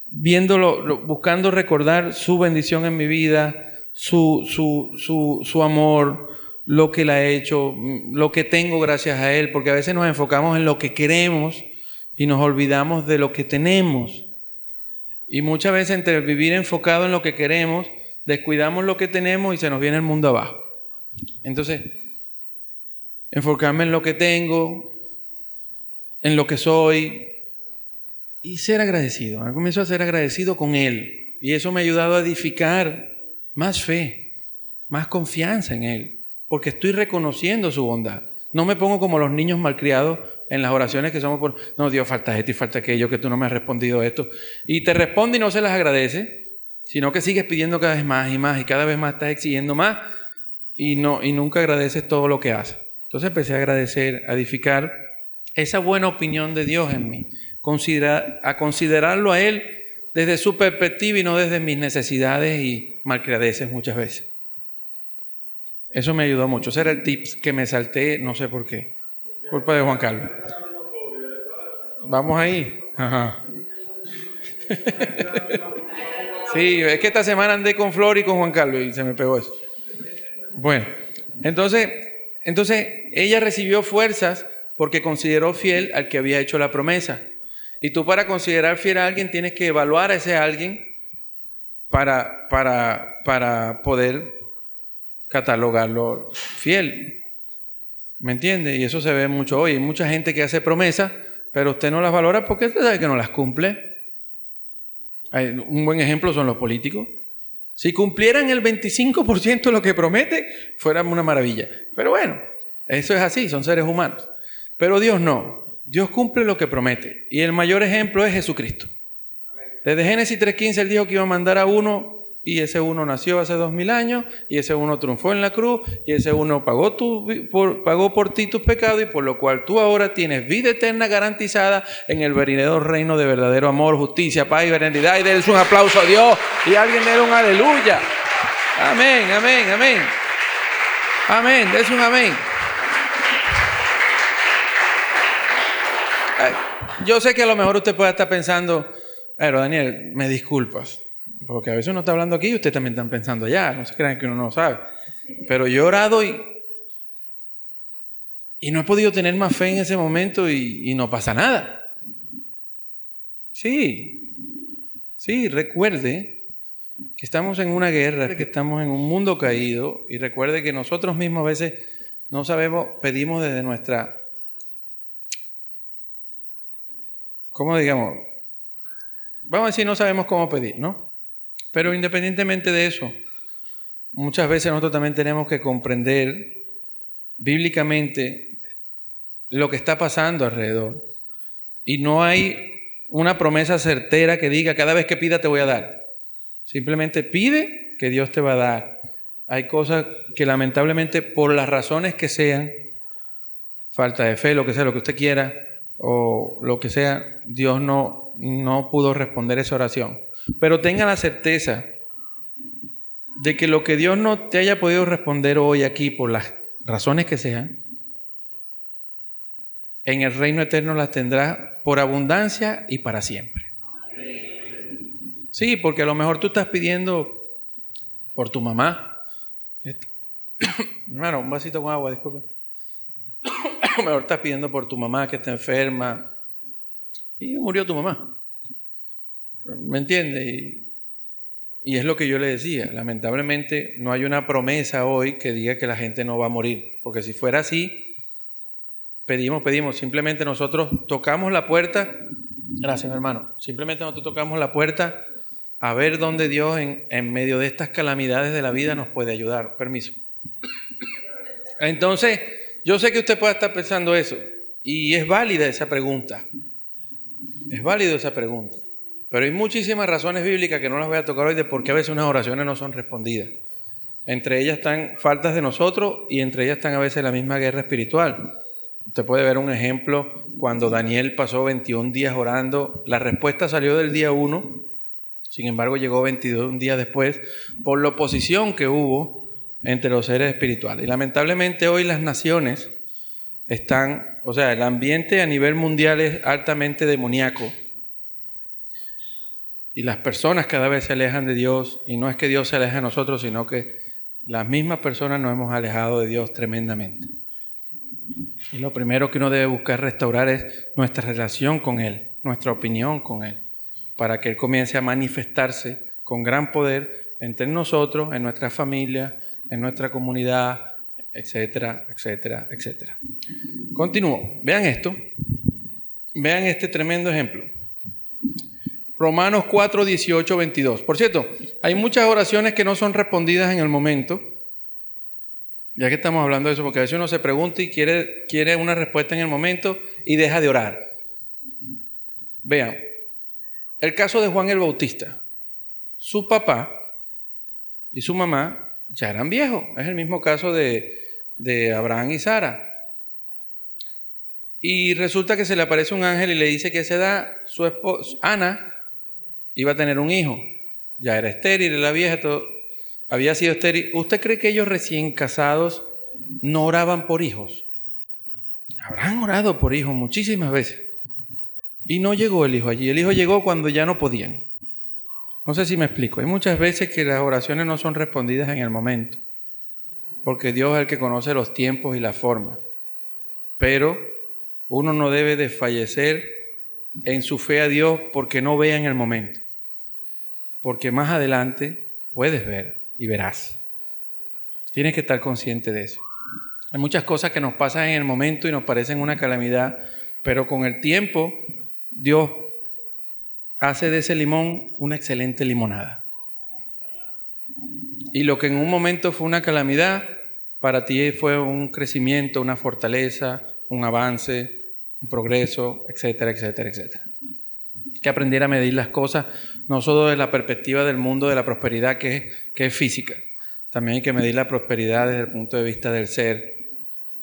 [SPEAKER 1] viéndolo, buscando recordar su bendición en mi vida, su amor, lo que Él ha hecho, lo que tengo gracias a Él, porque a veces nos enfocamos en lo que queremos y nos olvidamos de lo que tenemos. Y muchas veces entre vivir enfocado en lo que queremos, descuidamos lo que tenemos y se nos viene el mundo abajo. Entonces, enfocarme en lo que tengo, en lo que soy y ser agradecido. Comienzo a ser agradecido con Él y eso me ha ayudado a edificar más fe, más confianza en Él, porque estoy reconociendo su bondad. No me pongo como los niños malcriados en las oraciones que somos por, no, Dios, falta esto y falta aquello, que tú no me has respondido esto. Y te responde y no se las agradece, sino que sigues pidiendo cada vez más y más y cada vez más estás exigiendo más y nunca agradeces todo lo que haces. Entonces empecé a agradecer, a edificar esa buena opinión de Dios en mí, a considerarlo a Él desde su perspectiva y no desde mis necesidades y malcriadeces muchas veces. Eso me ayudó mucho. Ese era el tips que me salté, no sé por qué. Culpa de Juan Carlos. Vamos ahí. Ajá. Sí, es que esta semana andé con Flor y con Juan Carlos y se me pegó eso. Bueno, entonces ella recibió fuerzas porque consideró fiel al que había hecho la promesa. Y tú, para considerar fiel a alguien, tienes que evaluar a ese alguien para poder catalogarlo fiel. ¿Me entiende? Y eso se ve mucho hoy. Hay mucha gente que hace promesas, pero usted no las valora porque usted sabe que no las cumple. Un buen ejemplo son los políticos. Si cumplieran el 25% de lo que promete, fuera una maravilla. Pero bueno, eso es así, son seres humanos. Pero Dios no. Dios cumple lo que promete. Y el mayor ejemplo es Jesucristo. Desde Génesis 3:15 Él dijo que iba a mandar a uno, y ese uno nació hace 2000 años, y ese uno triunfó en la cruz, y ese uno pagó por ti tus pecados, y por lo cual tú ahora tienes vida eterna garantizada en el venidero reino de verdadero amor, justicia, paz y benignidad. Y denle un aplauso a Dios, y alguien déle un aleluya. Amén, amén, amén. Amén, denle un amén. Yo sé que a lo mejor usted puede estar pensando, pero Daniel, me disculpas, porque a veces uno está hablando aquí y ustedes también están pensando allá, no se crean que uno no sabe. Pero yo he orado y no he podido tener más fe en ese momento y no pasa nada. Sí, recuerde que estamos en una guerra, que estamos en un mundo caído, y recuerde que nosotros mismos a veces no sabemos, pedimos desde nuestra... ¿Cómo digamos? Vamos a decir, no sabemos cómo pedir, ¿no? Pero independientemente de eso, muchas veces nosotros también tenemos que comprender bíblicamente lo que está pasando alrededor. Y no hay una promesa certera que diga, cada vez que pida te voy a dar. Simplemente pide que Dios te va a dar. Hay cosas que lamentablemente, por las razones que sean, falta de fe, lo que sea, lo que usted quiera, o lo que sea, Dios no pudo responder esa oración. Pero tenga la certeza de que lo que Dios no te haya podido responder hoy aquí, por las razones que sean, en el reino eterno las tendrás por abundancia y para siempre. Sí, porque a lo mejor tú estás pidiendo por tu mamá. Hermano, un vasito con agua, disculpe. A lo mejor estás pidiendo por tu mamá que está enferma y murió tu mamá. ¿Me entiende? Y es lo que yo le decía. Lamentablemente no hay una promesa hoy que diga que la gente no va a morir. Porque si fuera así, pedimos. Simplemente nosotros tocamos la puerta. Gracias, hermano. Simplemente nosotros tocamos la puerta a ver dónde Dios en medio de estas calamidades de la vida nos puede ayudar. Permiso. Entonces, yo sé que usted puede estar pensando eso. Y es válida esa pregunta. Es válido esa pregunta. Pero hay muchísimas razones bíblicas que no las voy a tocar hoy de por qué a veces unas oraciones no son respondidas. Entre ellas están faltas de nosotros y entre ellas están a veces la misma guerra espiritual. Usted puede ver un ejemplo cuando Daniel pasó 21 días orando. La respuesta salió del día 1, sin embargo llegó 22 días después por la oposición que hubo entre los seres espirituales. Y lamentablemente hoy las naciones están, o sea, el ambiente a nivel mundial es altamente demoníaco. Y las personas cada vez se alejan de Dios, y no es que Dios se aleje de nosotros, sino que las mismas personas nos hemos alejado de Dios tremendamente. Y lo primero que uno debe buscar restaurar es nuestra relación con Él, nuestra opinión con Él, para que Él comience a manifestarse con gran poder entre nosotros, en nuestra familia, en nuestra comunidad, etcétera, etcétera, etcétera. Continúo. Vean esto. Vean este tremendo ejemplo. Romanos 4, 18, 22. Por cierto, hay muchas oraciones que no son respondidas en el momento. Ya que estamos hablando de eso, porque a veces uno se pregunta y quiere una respuesta en el momento y deja de orar. Vean, el caso de Juan el Bautista. Su papá y su mamá ya eran viejos. Es el mismo caso de Abraham y Sara. Y resulta que se le aparece un ángel y le dice que a esa edad su esposa, Ana, iba a tener un hijo. Ya era estéril, era vieja, todo. había sido estéril. ¿Usted cree que ellos recién casados no oraban por hijos? Habrán orado por hijos muchísimas veces. Y no llegó el hijo allí. El hijo llegó cuando ya no podían. No sé si me explico. Hay muchas veces que las oraciones no son respondidas en el momento, porque Dios es el que conoce los tiempos y las formas. Pero uno no debe desfallecer en su fe a Dios porque no vea en el momento. Porque más adelante puedes ver y verás. Tienes que estar consciente de eso. Hay muchas cosas que nos pasan en el momento y nos parecen una calamidad, pero con el tiempo Dios hace de ese limón una excelente limonada. Y lo que en un momento fue una calamidad, para ti fue un crecimiento, una fortaleza, un avance, un progreso, etcétera, etcétera, etcétera. Hay que aprender a medir las cosas, no solo desde la perspectiva del mundo de la prosperidad que es física. También hay que medir la prosperidad desde el punto de vista del ser,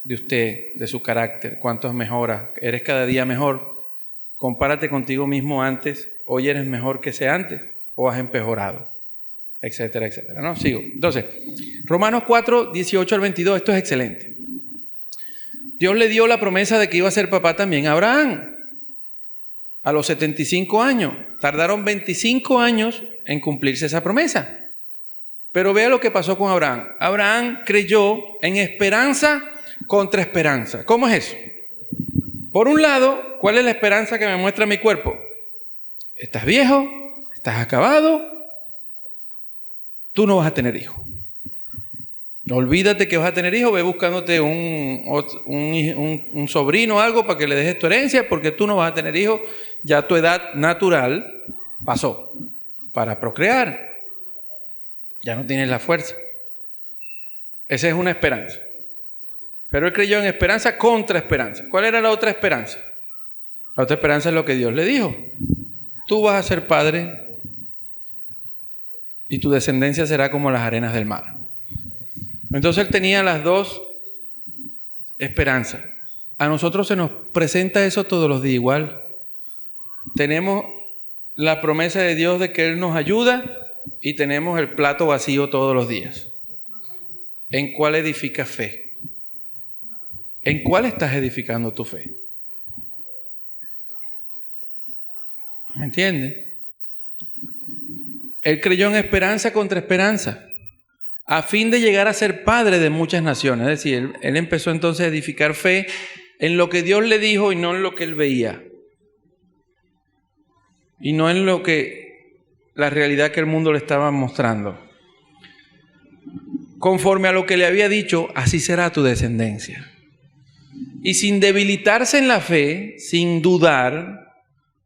[SPEAKER 1] de usted, de su carácter. ¿Cuánto mejoras? ¿Eres cada día mejor? Compárate contigo mismo antes. ¿Hoy eres mejor que ese antes? ¿O has empeorado? Etcétera, etcétera. ¿No? Sigo. Entonces, Romanos 4, 18 al 22. Esto es excelente. Dios le dio la promesa de que iba a ser papá también a Abraham. A los 75 años. Tardaron 25 años en cumplirse esa promesa. Pero vea lo que pasó con Abraham. Abraham creyó en esperanza contra esperanza. ¿Cómo es eso? Por un lado, ¿cuál es la esperanza que me muestra mi cuerpo? Estás viejo, estás acabado, tú no vas a tener hijos. Olvídate que vas a tener hijos, ve buscándote un sobrino o algo para que le dejes tu herencia, porque tú no vas a tener hijos, ya tu edad natural pasó para procrear. Ya no tienes la fuerza. Esa es una esperanza. Pero él creyó en esperanza contra esperanza. ¿Cuál era la otra esperanza? La otra esperanza es lo que Dios le dijo. Tú vas a ser padre y tu descendencia será como las arenas del mar. Entonces él tenía las dos esperanzas. A nosotros se nos presenta eso todos los días igual. Tenemos la promesa de Dios de que Él nos ayuda y tenemos el plato vacío todos los días. ¿En cuál edificas fe? ¿En cuál estás edificando tu fe? ¿Me entiendes? Él creyó en esperanza contra esperanza, a fin de llegar a ser padre de muchas naciones. Es decir, él empezó entonces a edificar fe en lo que Dios le dijo y no en lo que él veía. Y no en lo que la realidad que el mundo le estaba mostrando. Conforme a lo que le había dicho, así será tu descendencia. Y sin debilitarse en la fe, sin dudar,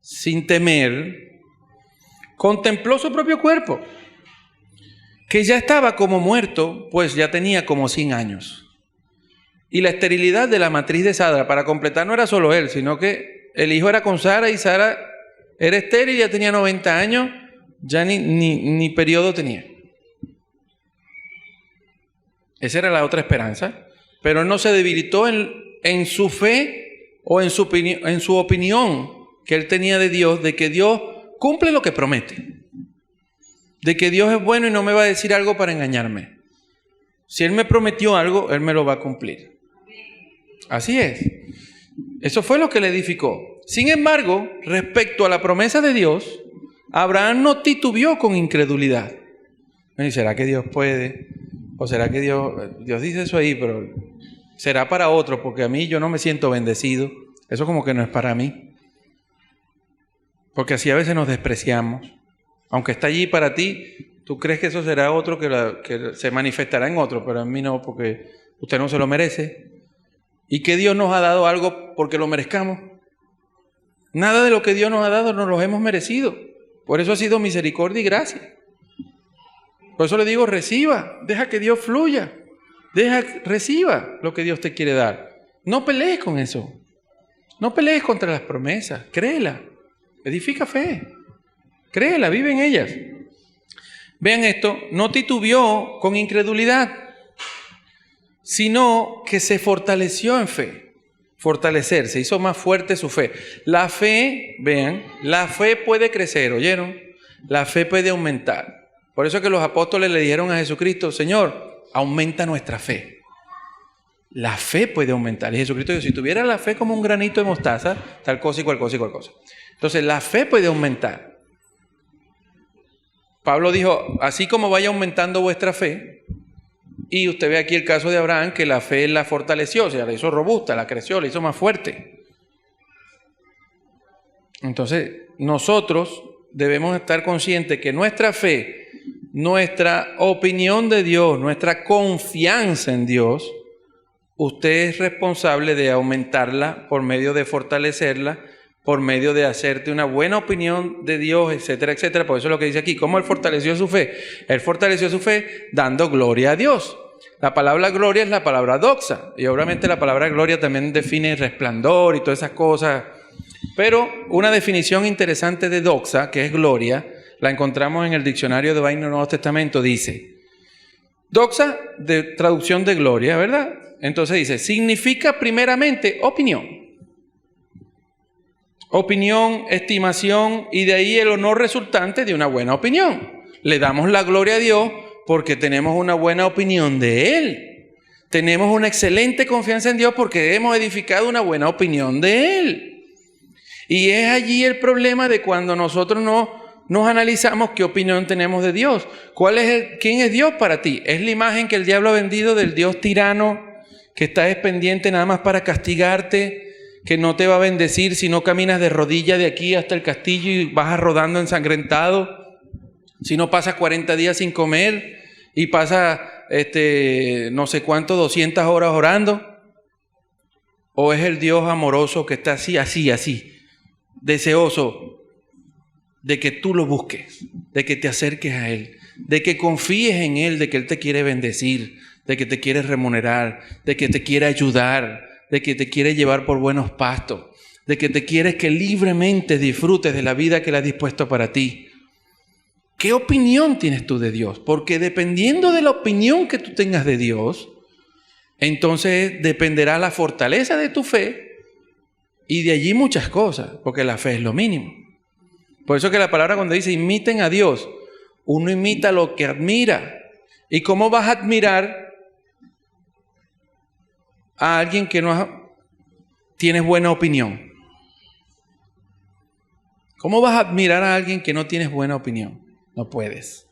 [SPEAKER 1] sin temer, contempló su propio cuerpo, que ya estaba como muerto, pues ya tenía como 100 años. Y la esterilidad de la matriz de Sara, para completar, no era solo él, sino que el hijo era con Sara y Sara era estéril, ya tenía 90 años, ya ni periodo tenía. Esa era la otra esperanza. Pero él no se debilitó en su fe o en su opinión que él tenía de Dios, de que Dios cumple lo que promete. De que Dios es bueno y no me va a decir algo para engañarme. Si Él me prometió algo, Él me lo va a cumplir. Así es. Eso fue lo que le edificó. Sin embargo, respecto a la promesa de Dios, Abraham no titubeó con incredulidad. ¿Y será que Dios puede? ¿O será que Dios dice eso ahí, pero será para otro? Porque a mí yo no me siento bendecido. Eso como que no es para mí. Porque así a veces nos despreciamos. Aunque está allí para ti, tú crees que eso será otro que se manifestará en otro, pero en mí no, porque usted no se lo merece. ¿Y que Dios nos ha dado algo porque lo merezcamos? Nada de lo que Dios nos ha dado nos lo hemos merecido. Por eso ha sido misericordia y gracia. Por eso le digo, reciba, deja que Dios fluya, reciba lo que Dios te quiere dar. No pelees con eso, no pelees contra las promesas, créela, edifica fe, créela, vive en ellas. Vean esto, no titubeó con incredulidad, sino que se fortaleció en fe. Fortalecerse, hizo más fuerte su fe. La fe, vean, la fe puede crecer, ¿oyeron? La fe puede aumentar. Por eso que los apóstoles le dijeron a Jesucristo, Señor, aumenta nuestra fe. La fe puede aumentar. Y Jesucristo dijo, si tuviera la fe como un granito de mostaza, tal cosa y cual cosa y cual cosa. Entonces, la fe puede aumentar. Pablo dijo, así como vaya aumentando vuestra fe, y usted ve aquí el caso de Abraham, que la fe la fortaleció, o sea, la hizo robusta, la creció, la hizo más fuerte. Entonces, nosotros debemos estar conscientes que nuestra fe, nuestra opinión de Dios, nuestra confianza en Dios, usted es responsable de aumentarla por medio de fortalecerla, por medio de hacerte una buena opinión de Dios, etcétera, etcétera. Por eso es lo que dice aquí. ¿Cómo él fortaleció su fe? Él fortaleció su fe dando gloria a Dios. La palabra gloria es la palabra doxa. Y obviamente la palabra gloria también define resplandor y todas esas cosas. Pero una definición interesante de doxa, que es gloria, la encontramos en el diccionario de Vaina del Nuevo Testamento. Dice, doxa, de traducción de gloria, ¿verdad? Entonces dice, significa primeramente opinión. Opinión, estimación, y de ahí el honor resultante de una buena opinión. Le damos la gloria a Dios porque tenemos una buena opinión de Él. Tenemos una excelente confianza en Dios porque hemos edificado una buena opinión de Él. Y es allí el problema de cuando nosotros no nos analizamos qué opinión tenemos de Dios. ¿Quién es Dios para ti? ¿Es la imagen que el diablo ha vendido del Dios tirano que está pendiente nada más para castigarte? Que no te va a bendecir si no caminas de rodillas de aquí hasta el castillo y vas rodando ensangrentado. Si no pasas 40 días sin comer y pasas no sé cuánto, 200 horas orando. ¿O es el Dios amoroso que está así, deseoso de que tú lo busques, de que te acerques a Él, de que confíes en Él, de que Él te quiere bendecir, de que te quiere remunerar, de que te quiere ayudar, de que te quiere llevar por buenos pastos, de que te quieres que libremente disfrutes de la vida que Él ha dispuesto para ti? ¿Qué opinión tienes tú de Dios? Porque dependiendo de la opinión que tú tengas de Dios, entonces dependerá la fortaleza de tu fe y de allí muchas cosas, porque la fe es lo mínimo. Por eso que la palabra cuando dice imiten a Dios, uno imita lo que admira. ¿Y cómo vas a admirar a alguien que no tienes buena opinión? ¿Cómo vas a admirar a alguien que no tienes buena opinión? No puedes.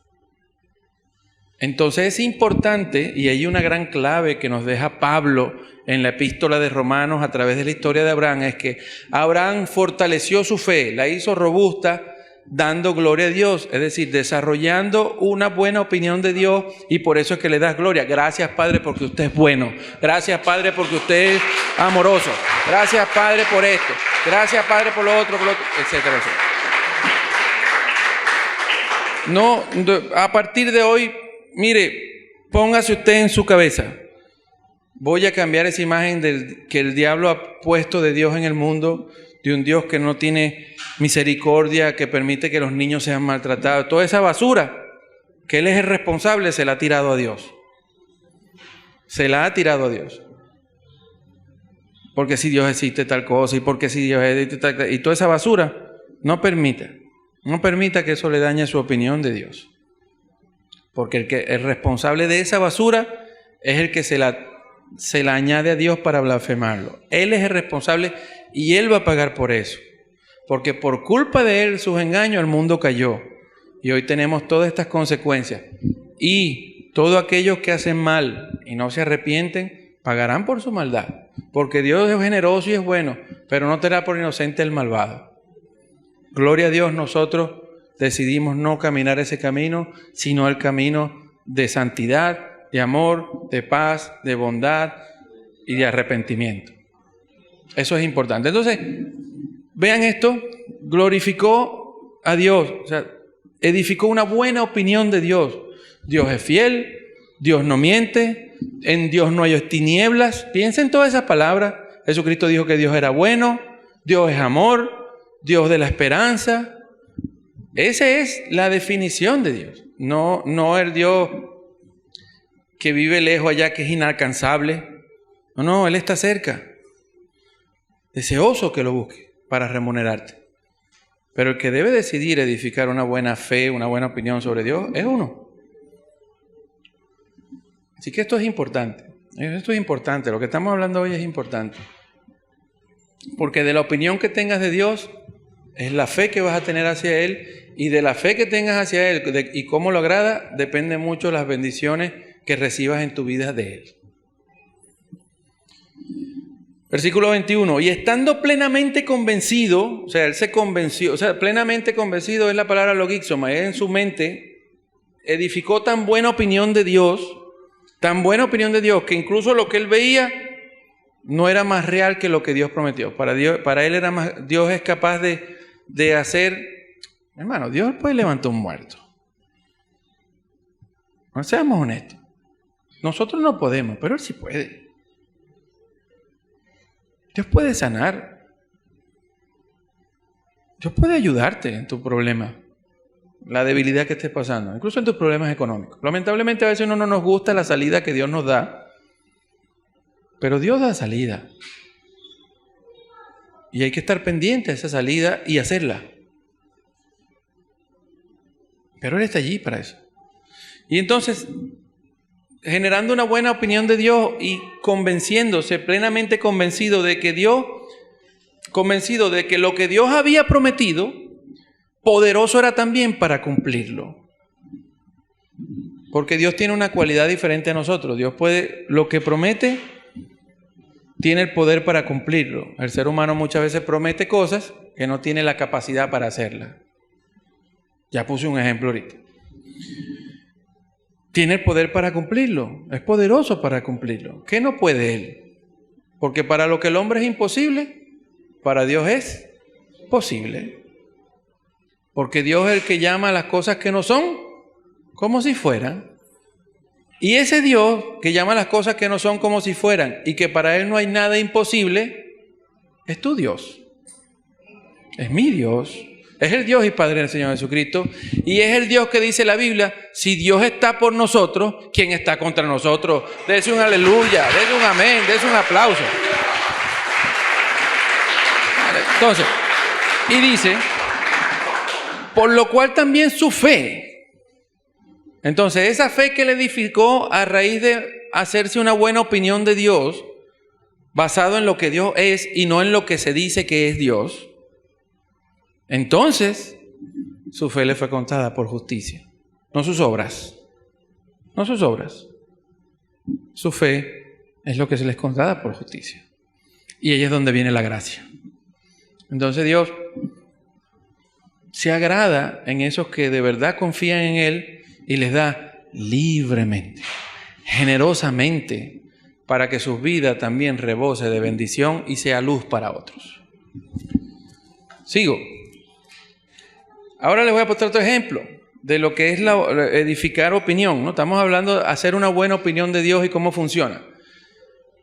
[SPEAKER 1] Entonces es importante, y hay una gran clave que nos deja Pablo en la epístola de Romanos a través de la historia de Abraham, es que Abraham fortaleció su fe, la hizo robusta, dando gloria a Dios, es decir, desarrollando una buena opinión de Dios, y por eso es que le das gloria. Gracias, Padre, porque usted es bueno. Gracias, Padre, porque usted es amoroso. Gracias, Padre, por esto. Gracias, Padre, por lo otro, etcétera, etcétera. No, a partir de hoy, mire, póngase usted en su cabeza. Voy a cambiar esa imagen que el diablo ha puesto de Dios en el mundo, de un Dios que no tiene misericordia, que permite que los niños sean maltratados. Toda esa basura que Él es el responsable se la ha tirado a Dios. Se la ha tirado a Dios. Porque si Dios existe tal cosa, y porque si Dios existe tal cosa, y toda esa basura, no permita que eso le dañe su opinión de Dios. Porque el responsable de esa basura es el que se la añade a Dios para blasfemarlo. Él es el responsable y Él va a pagar por eso. Porque por culpa de Él, sus engaños, el mundo cayó. Y hoy tenemos todas estas consecuencias. Y todos aquellos que hacen mal y no se arrepienten, pagarán por su maldad. Porque Dios es generoso y es bueno, pero no tendrá por inocente el malvado. Gloria a Dios, nosotros decidimos no caminar ese camino, sino el camino de santidad, de amor, de paz, de bondad y de arrepentimiento. Eso es importante. Entonces, vean esto, glorificó a Dios, o sea, edificó una buena opinión de Dios. Dios es fiel, Dios no miente, en Dios no hay tinieblas. Piensen todas esas palabras. Jesucristo dijo que Dios era bueno, Dios es amor, Dios de la esperanza. Esa es la definición de Dios. No el Dios que vive lejos allá, que es inalcanzable. No, Él está cerca, deseoso que lo busque para remunerarte. Pero el que debe decidir edificar una buena fe, una buena opinión sobre Dios, es uno. Así que esto es importante. Esto es importante. Lo que estamos hablando hoy es importante. Porque de la opinión que tengas de Dios, es la fe que vas a tener hacia Él. Y de la fe que tengas hacia Él y cómo lo agrada, depende mucho las bendiciones que recibas en tu vida de Él. Versículo 21. Y estando plenamente convencido, o sea, Él se convenció, o sea, plenamente convencido es la palabra logixoma. Él en su mente edificó tan buena opinión de Dios, que incluso lo que Él veía no era más real que lo que Dios prometió. Para Él era más, Dios es capaz de hacer, hermano, Dios puede levantar un muerto. No seamos honestos. Nosotros no podemos, pero Él sí puede. Dios puede sanar. Dios puede ayudarte en tu problema, la debilidad que estés pasando, incluso en tus problemas económicos. Lamentablemente a veces no nos gusta la salida que Dios nos da, pero Dios da salida. Y hay que estar pendiente de esa salida y hacerla. Pero Él está allí para eso. Y entonces, generando una buena opinión de Dios y convenciéndose, plenamente convencido de que lo que Dios había prometido, poderoso era también para cumplirlo. Porque Dios tiene una cualidad diferente a nosotros. Dios puede, lo que promete, tiene el poder para cumplirlo. El ser humano muchas veces promete cosas que no tiene la capacidad para hacerlas. Ya puse un ejemplo ahorita. Tiene el poder para cumplirlo. Es poderoso para cumplirlo. ¿Qué no puede Él? Porque para lo que el hombre es imposible, para Dios es posible. Porque Dios es el que llama a las cosas que no son como si fueran. Y ese Dios que llama a las cosas que no son como si fueran y que para Él no hay nada imposible, es tu Dios. Es mi Dios. Es el Dios y Padre del Señor Jesucristo. Y es el Dios que dice la Biblia, si Dios está por nosotros, ¿quién está contra nosotros? Dese un aleluya, dese un amén, dese un aplauso. Entonces, y dice, por lo cual también su fe. Entonces, esa fe que le edificó a raíz de hacerse una buena opinión de Dios, basado en lo que Dios es y no en lo que se dice que es Dios, entonces su fe le fue contada por justicia. No sus obras. No sus obras. Su fe es lo que se les es contada por justicia. Y ahí es donde viene la gracia. Entonces Dios se agrada en esos que de verdad confían en Él y les da libremente, generosamente, para que su vida también rebose de bendición y sea luz para otros. Sigo. Ahora les voy a poner otro ejemplo de lo que es edificar opinión, ¿no? Estamos hablando de hacer una buena opinión de Dios y cómo funciona.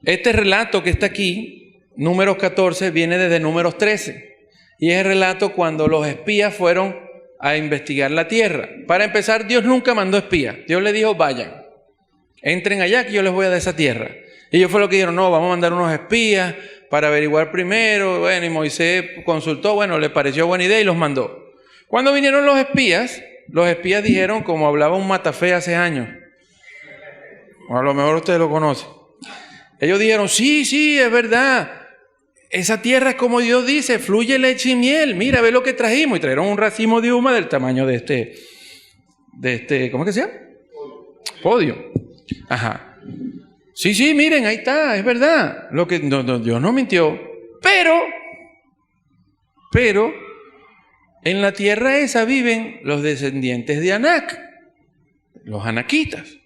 [SPEAKER 1] Este relato que está aquí, Números 14, viene desde Números 13. Y es el relato cuando los espías fueron a investigar la tierra. Para empezar, Dios nunca mandó espías. Dios les dijo, vayan, entren allá que yo les voy a dar esa tierra. Y ellos fue lo que dijeron, no, vamos a mandar unos espías para averiguar primero. Bueno, y Moisés consultó, bueno, le pareció buena idea y los mandó. Cuando vinieron los espías dijeron, como hablaba un Matafé hace años, o a lo mejor ustedes lo conocen, ellos dijeron, sí, es verdad, esa tierra es como Dios dice, fluye leche y miel, mira, ve lo que trajimos, y trajeron un racimo de uvas del tamaño de este, ¿cómo es que se llama? Podio. Ajá. Sí, miren, ahí está, es verdad, Dios no mintió, pero en la tierra esa viven los descendientes de Anac, los anaquitas.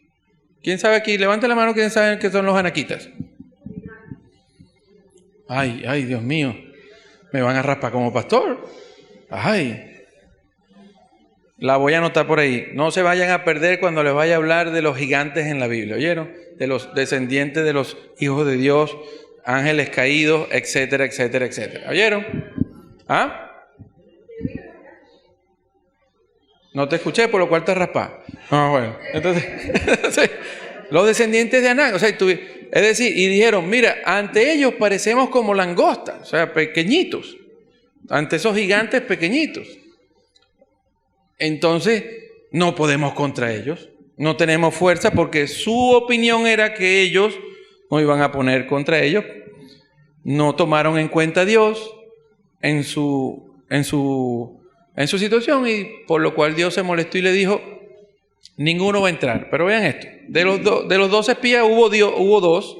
[SPEAKER 1] ¿Quién sabe aquí? Levanta la mano, ¿quién sabe qué son los anaquitas? Ay, Dios mío, me van a raspar como pastor. Ay, la voy a anotar por ahí. No se vayan a perder cuando les vaya a hablar de los gigantes en la Biblia, ¿oyeron? De los descendientes de los hijos de Dios, ángeles caídos, etcétera, etcétera, etcétera. ¿Oyeron? ¿Ah? No te escuché, por lo cual te raspás. Bueno. Entonces, los descendientes de Anac, o sea, es decir, y dijeron, mira, ante ellos parecemos como langostas, o sea, pequeñitos. ante esos gigantes pequeñitos. Entonces, no podemos contra ellos. No tenemos fuerza porque su opinión era que ellos no iban a poner contra ellos. No tomaron en cuenta a Dios en su situación, y por lo cual Dios se molestó y le dijo: ninguno va a entrar. Pero vean esto, de los 12 espías hubo 2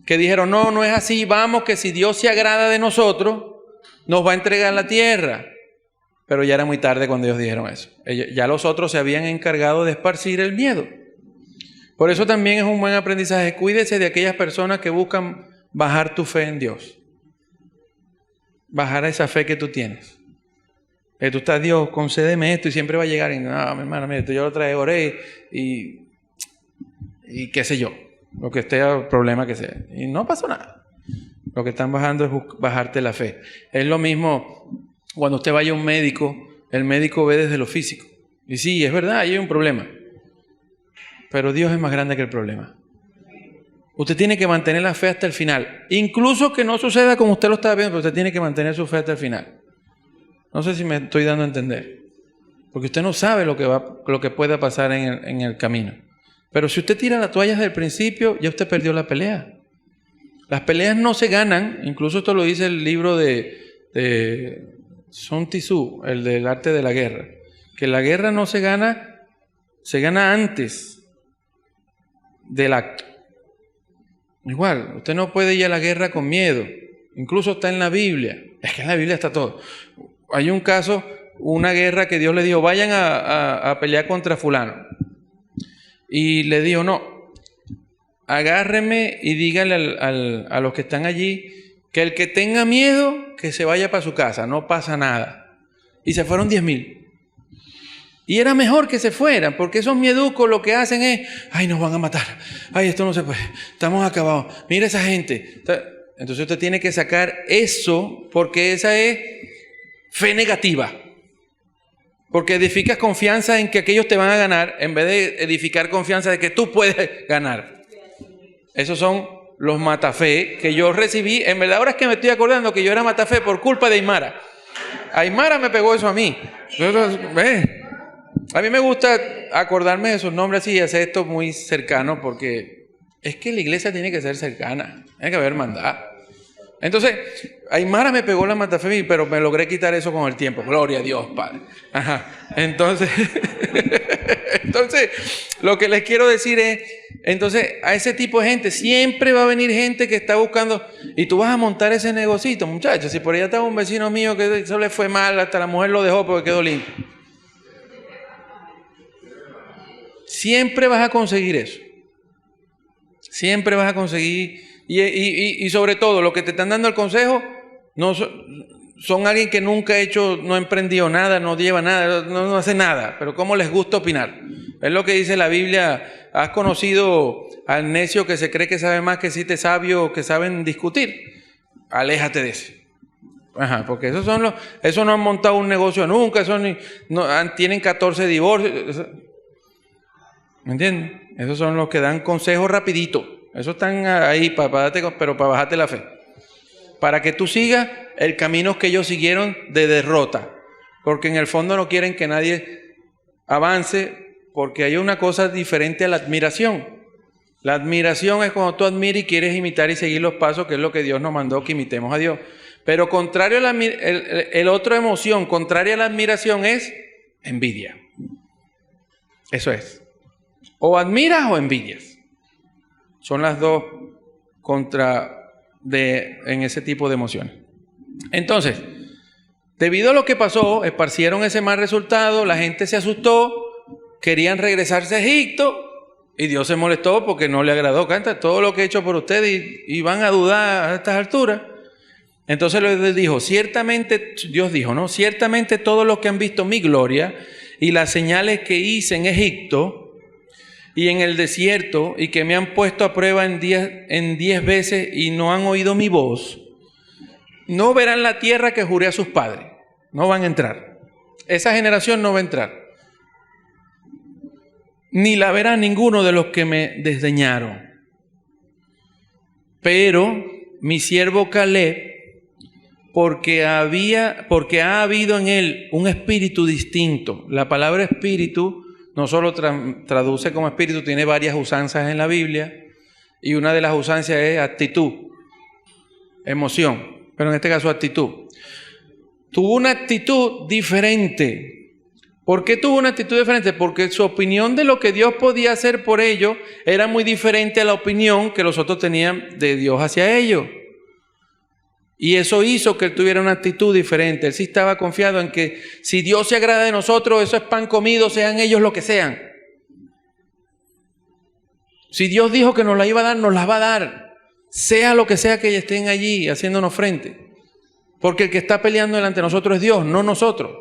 [SPEAKER 1] que dijeron: no es así, vamos, que si Dios se agrada de nosotros, nos va a entregar la tierra. Pero ya era muy tarde cuando ellos dijeron eso. Ya los otros se habían encargado de esparcir el miedo. Por eso también es un buen aprendizaje. Cuídese de aquellas personas que buscan bajar tu fe en Dios. Bajar esa fe que tú tienes. Tú estás: Dios, concédeme esto, y siempre va a llegar y no, mi hermano, mire, yo lo traje, oré y qué sé yo, lo que esté el problema que sea. Y no pasó nada. Lo que están bajando es bajarte la fe. Es lo mismo cuando usted vaya a un médico, el médico ve desde lo físico. Y sí, es verdad, ahí hay un problema. Pero Dios es más grande que el problema. Usted tiene que mantener la fe hasta el final. Incluso que no suceda como usted lo está viendo, pero usted tiene que mantener su fe hasta el final. No sé si me estoy dando a entender. Porque usted no sabe lo que pueda pasar en el camino. Pero si usted tira la toalla desde el principio, ya usted perdió la pelea. Las peleas no se ganan, incluso esto lo dice el libro de Sun Tzu, el del arte de la guerra. Que la guerra no se gana, se gana antes del acto. Igual, usted no puede ir a la guerra con miedo. Incluso está en la Biblia. Es que en la Biblia está todo. Hay un caso, una guerra que Dios le dijo: vayan a pelear contra fulano. Y le dijo: no, agárreme y dígale a los que están allí que el que tenga miedo, que se vaya para su casa, no pasa nada. Y se fueron 10,000. Y era mejor que se fueran, porque esos mieducos lo que hacen es: ay, nos van a matar, ay, esto no se puede, estamos acabados, mira esa gente. Entonces usted tiene que sacar eso, porque esa es fe negativa. Porque edificas confianza en que aquellos te van a ganar, en vez de edificar confianza de que tú puedes ganar. Esos son los matafe que yo recibí. En verdad, ahora es que me estoy acordando que yo era matafe por culpa de Aymara. Aymara me pegó eso a mí. A mí me gusta acordarme de sus nombres y hacer esto muy cercano, porque es que la iglesia tiene que ser cercana. Tiene que haber hermandad. Entonces, Aymara me pegó la matafe, pero me logré quitar eso con el tiempo. Gloria a Dios, Padre. Ajá. Entonces, lo que les quiero decir es, entonces, a ese tipo de gente, siempre va a venir gente que está buscando, y tú vas a montar ese negocito, muchachos. Si por allá estaba un vecino mío que eso le fue mal, hasta la mujer lo dejó porque quedó limpio. Siempre vas a conseguir eso. Siempre vas a conseguir. Y sobre todo, los que te están dando el consejo no son alguien que nunca no ha emprendido nada, no lleva nada, no hace nada. Pero ¿cómo les gusta opinar? Es lo que dice la Biblia: has conocido al necio que se cree que sabe más que siete sabios que saben discutir. Aléjate de ese. Ajá, porque esos no han montado un negocio nunca, tienen 14 divorcios. ¿Me entienden? Esos son los que dan consejos rapidito. Esos están ahí pero para bajarte la fe. Para que tú sigas el camino que ellos siguieron de derrota. Porque en el fondo no quieren que nadie avance, porque hay una cosa diferente a la admiración. La admiración es cuando tú admiras y quieres imitar y seguir los pasos, que es lo que Dios nos mandó, que imitemos a Dios. Pero contrario a el otra emoción, contraria a la admiración, es envidia. Eso es. O admiras o envidias. Son las dos en ese tipo de emociones. Entonces, debido a lo que pasó, esparcieron ese mal resultado, la gente se asustó, querían regresarse a Egipto, y Dios se molestó porque no le agradó. Canta todo lo que he hecho por ustedes y van a dudar a estas alturas. Entonces les dijo: ciertamente, Dios dijo, ¿no? Ciertamente todos los que han visto mi gloria y las señales que hice en Egipto y en el desierto, y que me han puesto a prueba en 10 veces y no han oído mi voz, no verán la tierra que juré a sus padres. No van a entrar. Esa generación no va a entrar. Ni la verá ninguno de los que me desdeñaron. Pero mi siervo Caleb porque ha habido en él un espíritu distinto. La palabra espíritu no solo traduce como espíritu, tiene varias usanzas en la Biblia, y una de las usanzas es actitud, emoción, pero en este caso actitud. Tuvo una actitud diferente. ¿Por qué tuvo una actitud diferente? Porque su opinión de lo que Dios podía hacer por ellos era muy diferente a la opinión que los otros tenían de Dios hacia ellos. Y eso hizo que él tuviera una actitud diferente. Él sí estaba confiado en que si Dios se agrada de nosotros, eso es pan comido, sean ellos lo que sean. Si Dios dijo que nos la iba a dar, nos la va a dar. Sea lo que sea que ellos estén allí haciéndonos frente. Porque el que está peleando delante de nosotros es Dios, no nosotros.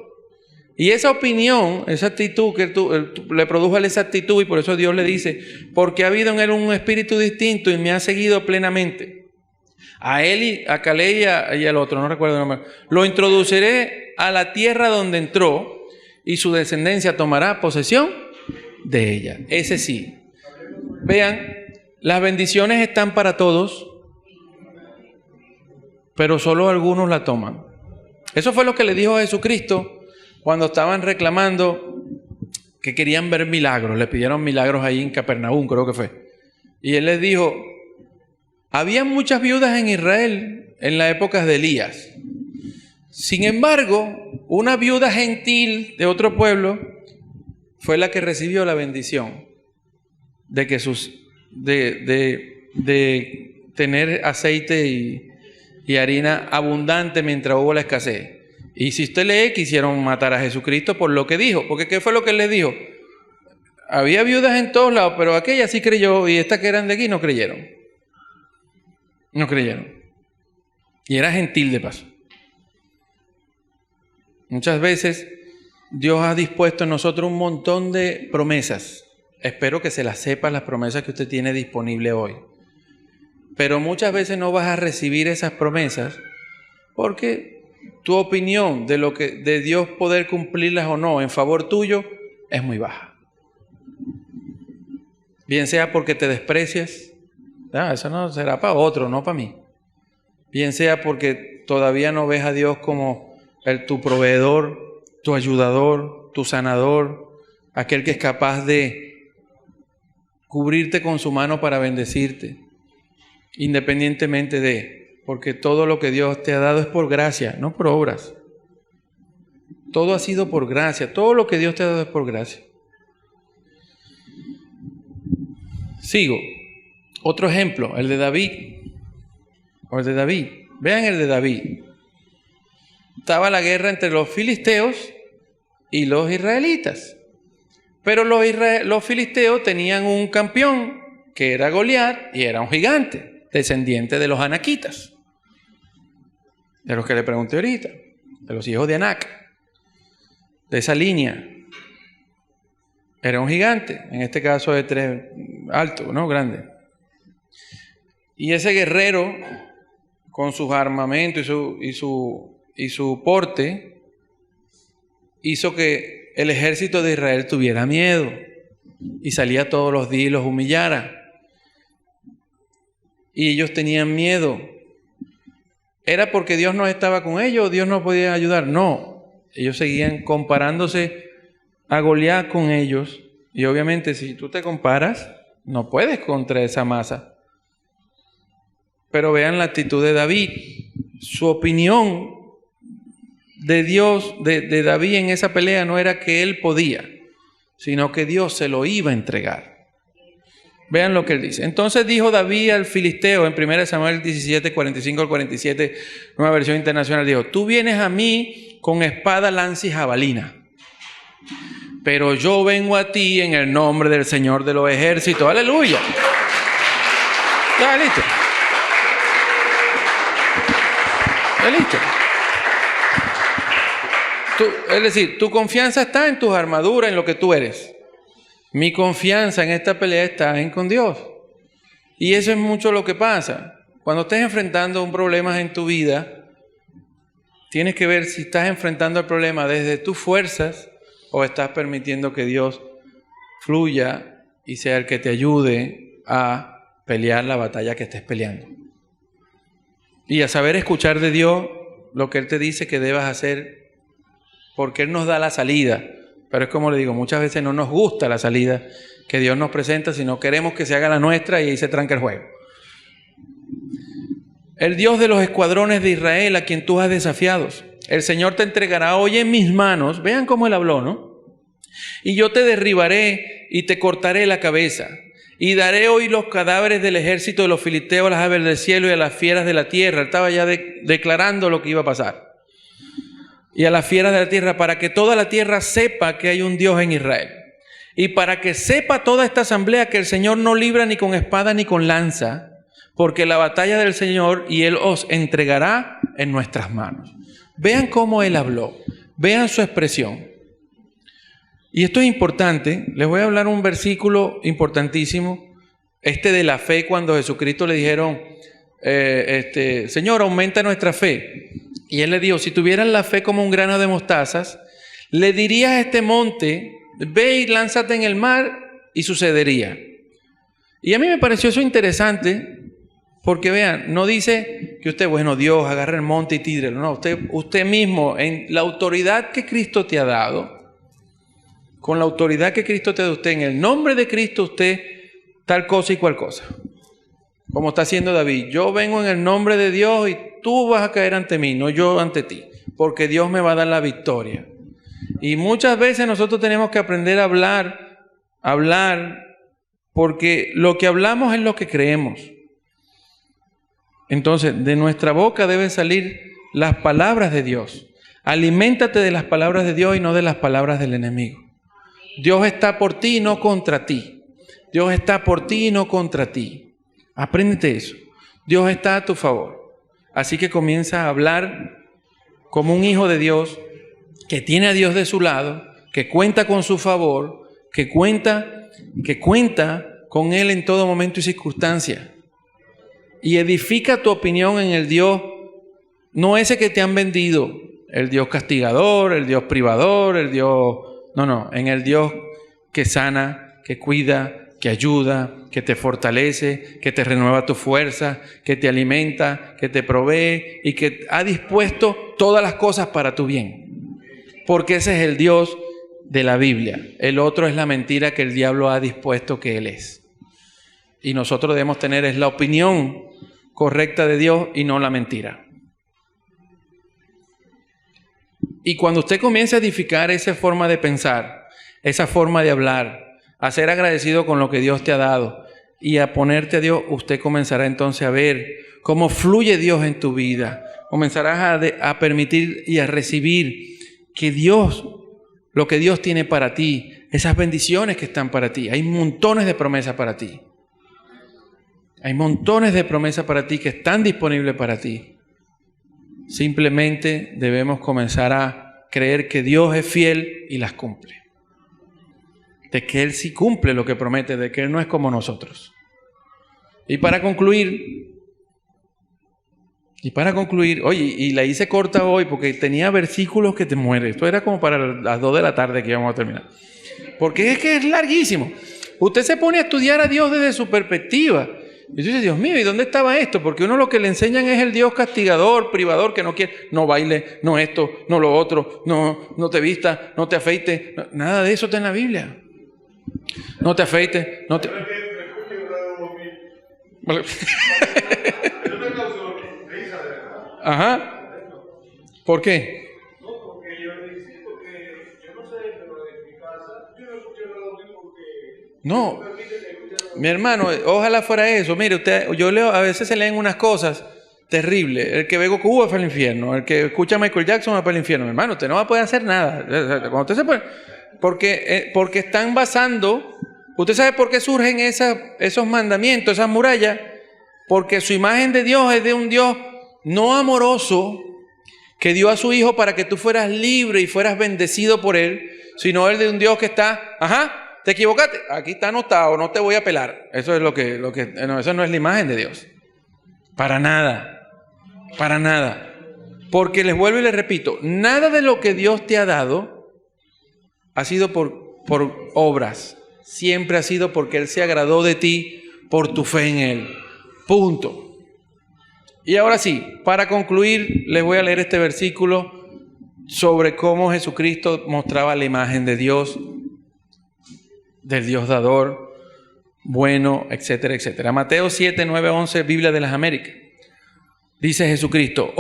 [SPEAKER 1] Y esa opinión, esa actitud que le produjo a él esa actitud, y por eso Dios le dice, porque ha habido en él un espíritu distinto y me ha seguido plenamente. A él, a Caleb y al otro, no recuerdo el nombre, lo introduciré a la tierra donde entró y su descendencia tomará posesión de ella. Ese sí. Vean, las bendiciones están para todos, pero solo algunos la toman. Eso fue lo que le dijo a Jesucristo cuando estaban reclamando que querían ver milagros. Le pidieron milagros ahí en Capernaum, creo que fue. Y él les dijo, había muchas viudas en Israel en las épocas de Elías. Sin embargo, una viuda gentil de otro pueblo fue la que recibió la bendición de que de tener aceite y harina abundante mientras hubo la escasez. Y si usted lee, quisieron matar a Jesucristo por lo que dijo. Porque ¿qué fue lo que él les dijo? Había viudas en todos lados, pero aquella sí creyó y estas que eran de aquí no creyeron. No creyeron. Y era gentil de paso. Muchas veces Dios ha dispuesto en nosotros un montón de promesas. Espero que se las sepa las promesas que usted tiene disponible hoy. Pero muchas veces no vas a recibir esas promesas porque tu opinión de lo que de Dios poder cumplirlas o no en favor tuyo es muy baja. Bien sea porque te desprecias, eso no será para otro, no para mí. Bien sea porque todavía no ves a Dios como tu proveedor, tu ayudador, tu sanador, aquel que es capaz de cubrirte con su mano para bendecirte, independientemente porque todo lo que Dios te ha dado es por gracia, no por obras. Todo ha sido por gracia, todo lo que Dios te ha dado es por gracia. Sigo. Otro ejemplo, el de David. Vean el de David. Estaba la guerra entre los filisteos y los israelitas. Pero los filisteos tenían un campeón que era Goliat y era un gigante, descendiente de los anaquitas, de los que le pregunté ahorita, de los hijos de Anac, de esa línea. Era un gigante, en este caso de 3 alto, ¿no? Grande. Y ese guerrero, con sus armamentos y su porte, hizo que el ejército de Israel tuviera miedo y salía todos los días y los humillara. Y ellos tenían miedo. ¿Era porque Dios no estaba con ellos o Dios no podía ayudar? No. Ellos seguían comparándose a Goliat con ellos. Y obviamente si tú te comparas, no puedes contra esa masa. Pero vean la actitud de David. Su opinión de Dios, de David en esa pelea no era que él podía, sino que Dios se lo iba a entregar. Vean lo que él dice. Entonces dijo David al filisteo en 1 Samuel 17, 45 al 47, nueva versión internacional, dijo, tú vienes a mí con espada, lanza y jabalina, pero yo vengo a ti en el nombre del Señor de los ejércitos. ¡Aleluya! ¿Ya listo? ¿Ya listo? Es decir, tu confianza está en tus armaduras, en lo que tú eres. Mi confianza en esta pelea está en con Dios. Y eso es mucho lo que pasa. Cuando estés enfrentando un problema en tu vida, tienes que ver si estás enfrentando el problema desde tus fuerzas o estás permitiendo que Dios fluya y sea el que te ayude a pelear la batalla que estés peleando. Y a saber escuchar de Dios lo que Él te dice que debas hacer, porque Él nos da la salida. Pero es como le digo, muchas veces no nos gusta la salida que Dios nos presenta, sino queremos que se haga la nuestra y ahí se tranca el juego. El Dios de los escuadrones de Israel, a quien tú has desafiado, el Señor te entregará hoy en mis manos. Vean cómo Él habló, ¿no? Y yo te derribaré y te cortaré la cabeza. Y daré hoy los cadáveres del ejército de los filisteos a las aves del cielo y a las fieras de la tierra. Él estaba ya declarando lo que iba a pasar. Y a las fieras de la tierra, para que toda la tierra sepa que hay un Dios en Israel. Y para que sepa toda esta asamblea que el Señor no libra ni con espada ni con lanza, porque la batalla del Señor y Él os entregará en nuestras manos. Vean cómo Él habló, vean su expresión. Y esto es importante, les voy a hablar un versículo importantísimo, de la fe, cuando Jesucristo le dijeron, Señor, aumenta nuestra fe. Y Él le dijo, si tuvieran la fe como un grano de mostazas, le dirías a este monte, ve y lánzate en el mar, y sucedería. Y a mí me pareció eso interesante, porque vean, no dice que usted, bueno, Dios, agarre el monte y tírelo. No, usted mismo, en la autoridad que Cristo te ha dado, con la autoridad que Cristo te da a usted, en el nombre de Cristo, usted, tal cosa y cual cosa. Como está haciendo David, yo vengo en el nombre de Dios y tú vas a caer ante mí, no yo ante ti, porque Dios me va a dar la victoria. Y muchas veces nosotros tenemos que aprender a hablar, porque lo que hablamos es lo que creemos. Entonces, de nuestra boca deben salir las palabras de Dios. Aliméntate de las palabras de Dios y no de las palabras del enemigo. Dios está por ti y no contra ti. Dios está por ti y no contra ti. Apréndete eso. Dios está a tu favor. Así que comienza a hablar como un hijo de Dios que tiene a Dios de su lado, que cuenta con su favor, que cuenta con Él en todo momento y circunstancia. Y edifica tu opinión en el Dios, no ese que te han vendido, el Dios castigador, el Dios privador, el Dios... No, en el Dios que sana, que cuida, que ayuda, que te fortalece, que te renueva tu fuerza, que te alimenta, que te provee y que ha dispuesto todas las cosas para tu bien. Porque ese es el Dios de la Biblia. El otro es la mentira que el diablo ha dispuesto que Él es. Y nosotros debemos tener es la opinión correcta de Dios y no la mentira. Y cuando usted comience a edificar esa forma de pensar, esa forma de hablar, a ser agradecido con lo que Dios te ha dado y a ponerte a Dios, usted comenzará entonces a ver cómo fluye Dios en tu vida. Comenzarás a permitir y a recibir que Dios, lo que Dios tiene para ti, esas bendiciones que están para ti. Hay montones de promesas para ti. Hay montones de promesas para ti que están disponibles para ti. Simplemente debemos comenzar a creer que Dios es fiel y las cumple. De que Él sí cumple lo que promete, de que Él no es como nosotros. Y para concluir, oye, y la hice corta hoy porque tenía versículos que te mueren. Esto era como para las 2 de la tarde que íbamos a terminar. Porque es que es larguísimo. Usted se pone a estudiar a Dios desde su perspectiva. Y tú dices, Dios mío, ¿y dónde estaba esto? Porque uno lo que le enseñan es el Dios castigador, privador, que no quiere, no baile, no esto, no lo otro, no te vistas, no te afeites. No, nada de eso está en la Biblia. No te afeites, no te... Ajá. ¿Por qué? No, mi hermano, ojalá fuera eso. Mire, yo leo, a veces se leen unas cosas terribles. El que ve Goku va para el infierno. El que escucha a Michael Jackson va para el infierno. Mi hermano, usted no va a poder hacer nada. Cuando usted se pone, porque están basando. ¿Usted sabe por qué surgen esos mandamientos, esas murallas? Porque su imagen de Dios es de un Dios no amoroso que dio a su Hijo para que tú fueras libre y fueras bendecido por Él, sino Él de un Dios que está, ¿te equivocaste? Aquí está anotado, no te voy a pelar. Eso es lo que no, eso no es la imagen de Dios. Para nada. Para nada. Porque les vuelvo y les repito, nada de lo que Dios te ha dado ha sido por obras. Siempre ha sido porque Él se agradó de ti por tu fe en Él. Punto. Y ahora sí, para concluir, les voy a leer este versículo sobre cómo Jesucristo mostraba la imagen de Dios, del Dios dador, bueno, etcétera, etcétera. Mateo 7, 9, 11, Biblia de las Américas. Dice Jesucristo: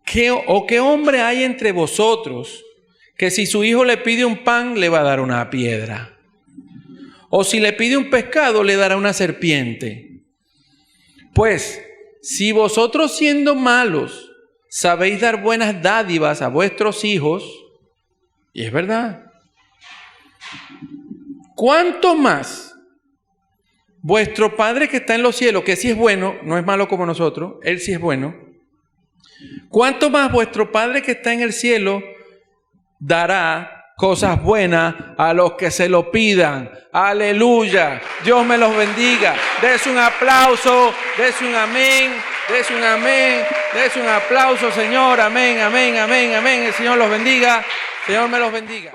[SPEAKER 1] ¿qué hombre hay entre vosotros que si su hijo le pide un pan, le va a dar una piedra? O si le pide un pescado, le dará una serpiente. Pues, si vosotros siendo malos sabéis dar buenas dádivas a vuestros hijos, y es verdad, ¿cuánto más vuestro Padre que está en los cielos, que sí es bueno, no es malo como nosotros, Él sí es bueno, cuánto más vuestro Padre que está en el cielo dará cosas buenas a los que se lo pidan? Aleluya. Dios me los bendiga. Des un aplauso, des un amén, des un amén, des un aplauso, Señor. Amén, amén, amén, amén. El Señor los bendiga. Señor me los bendiga.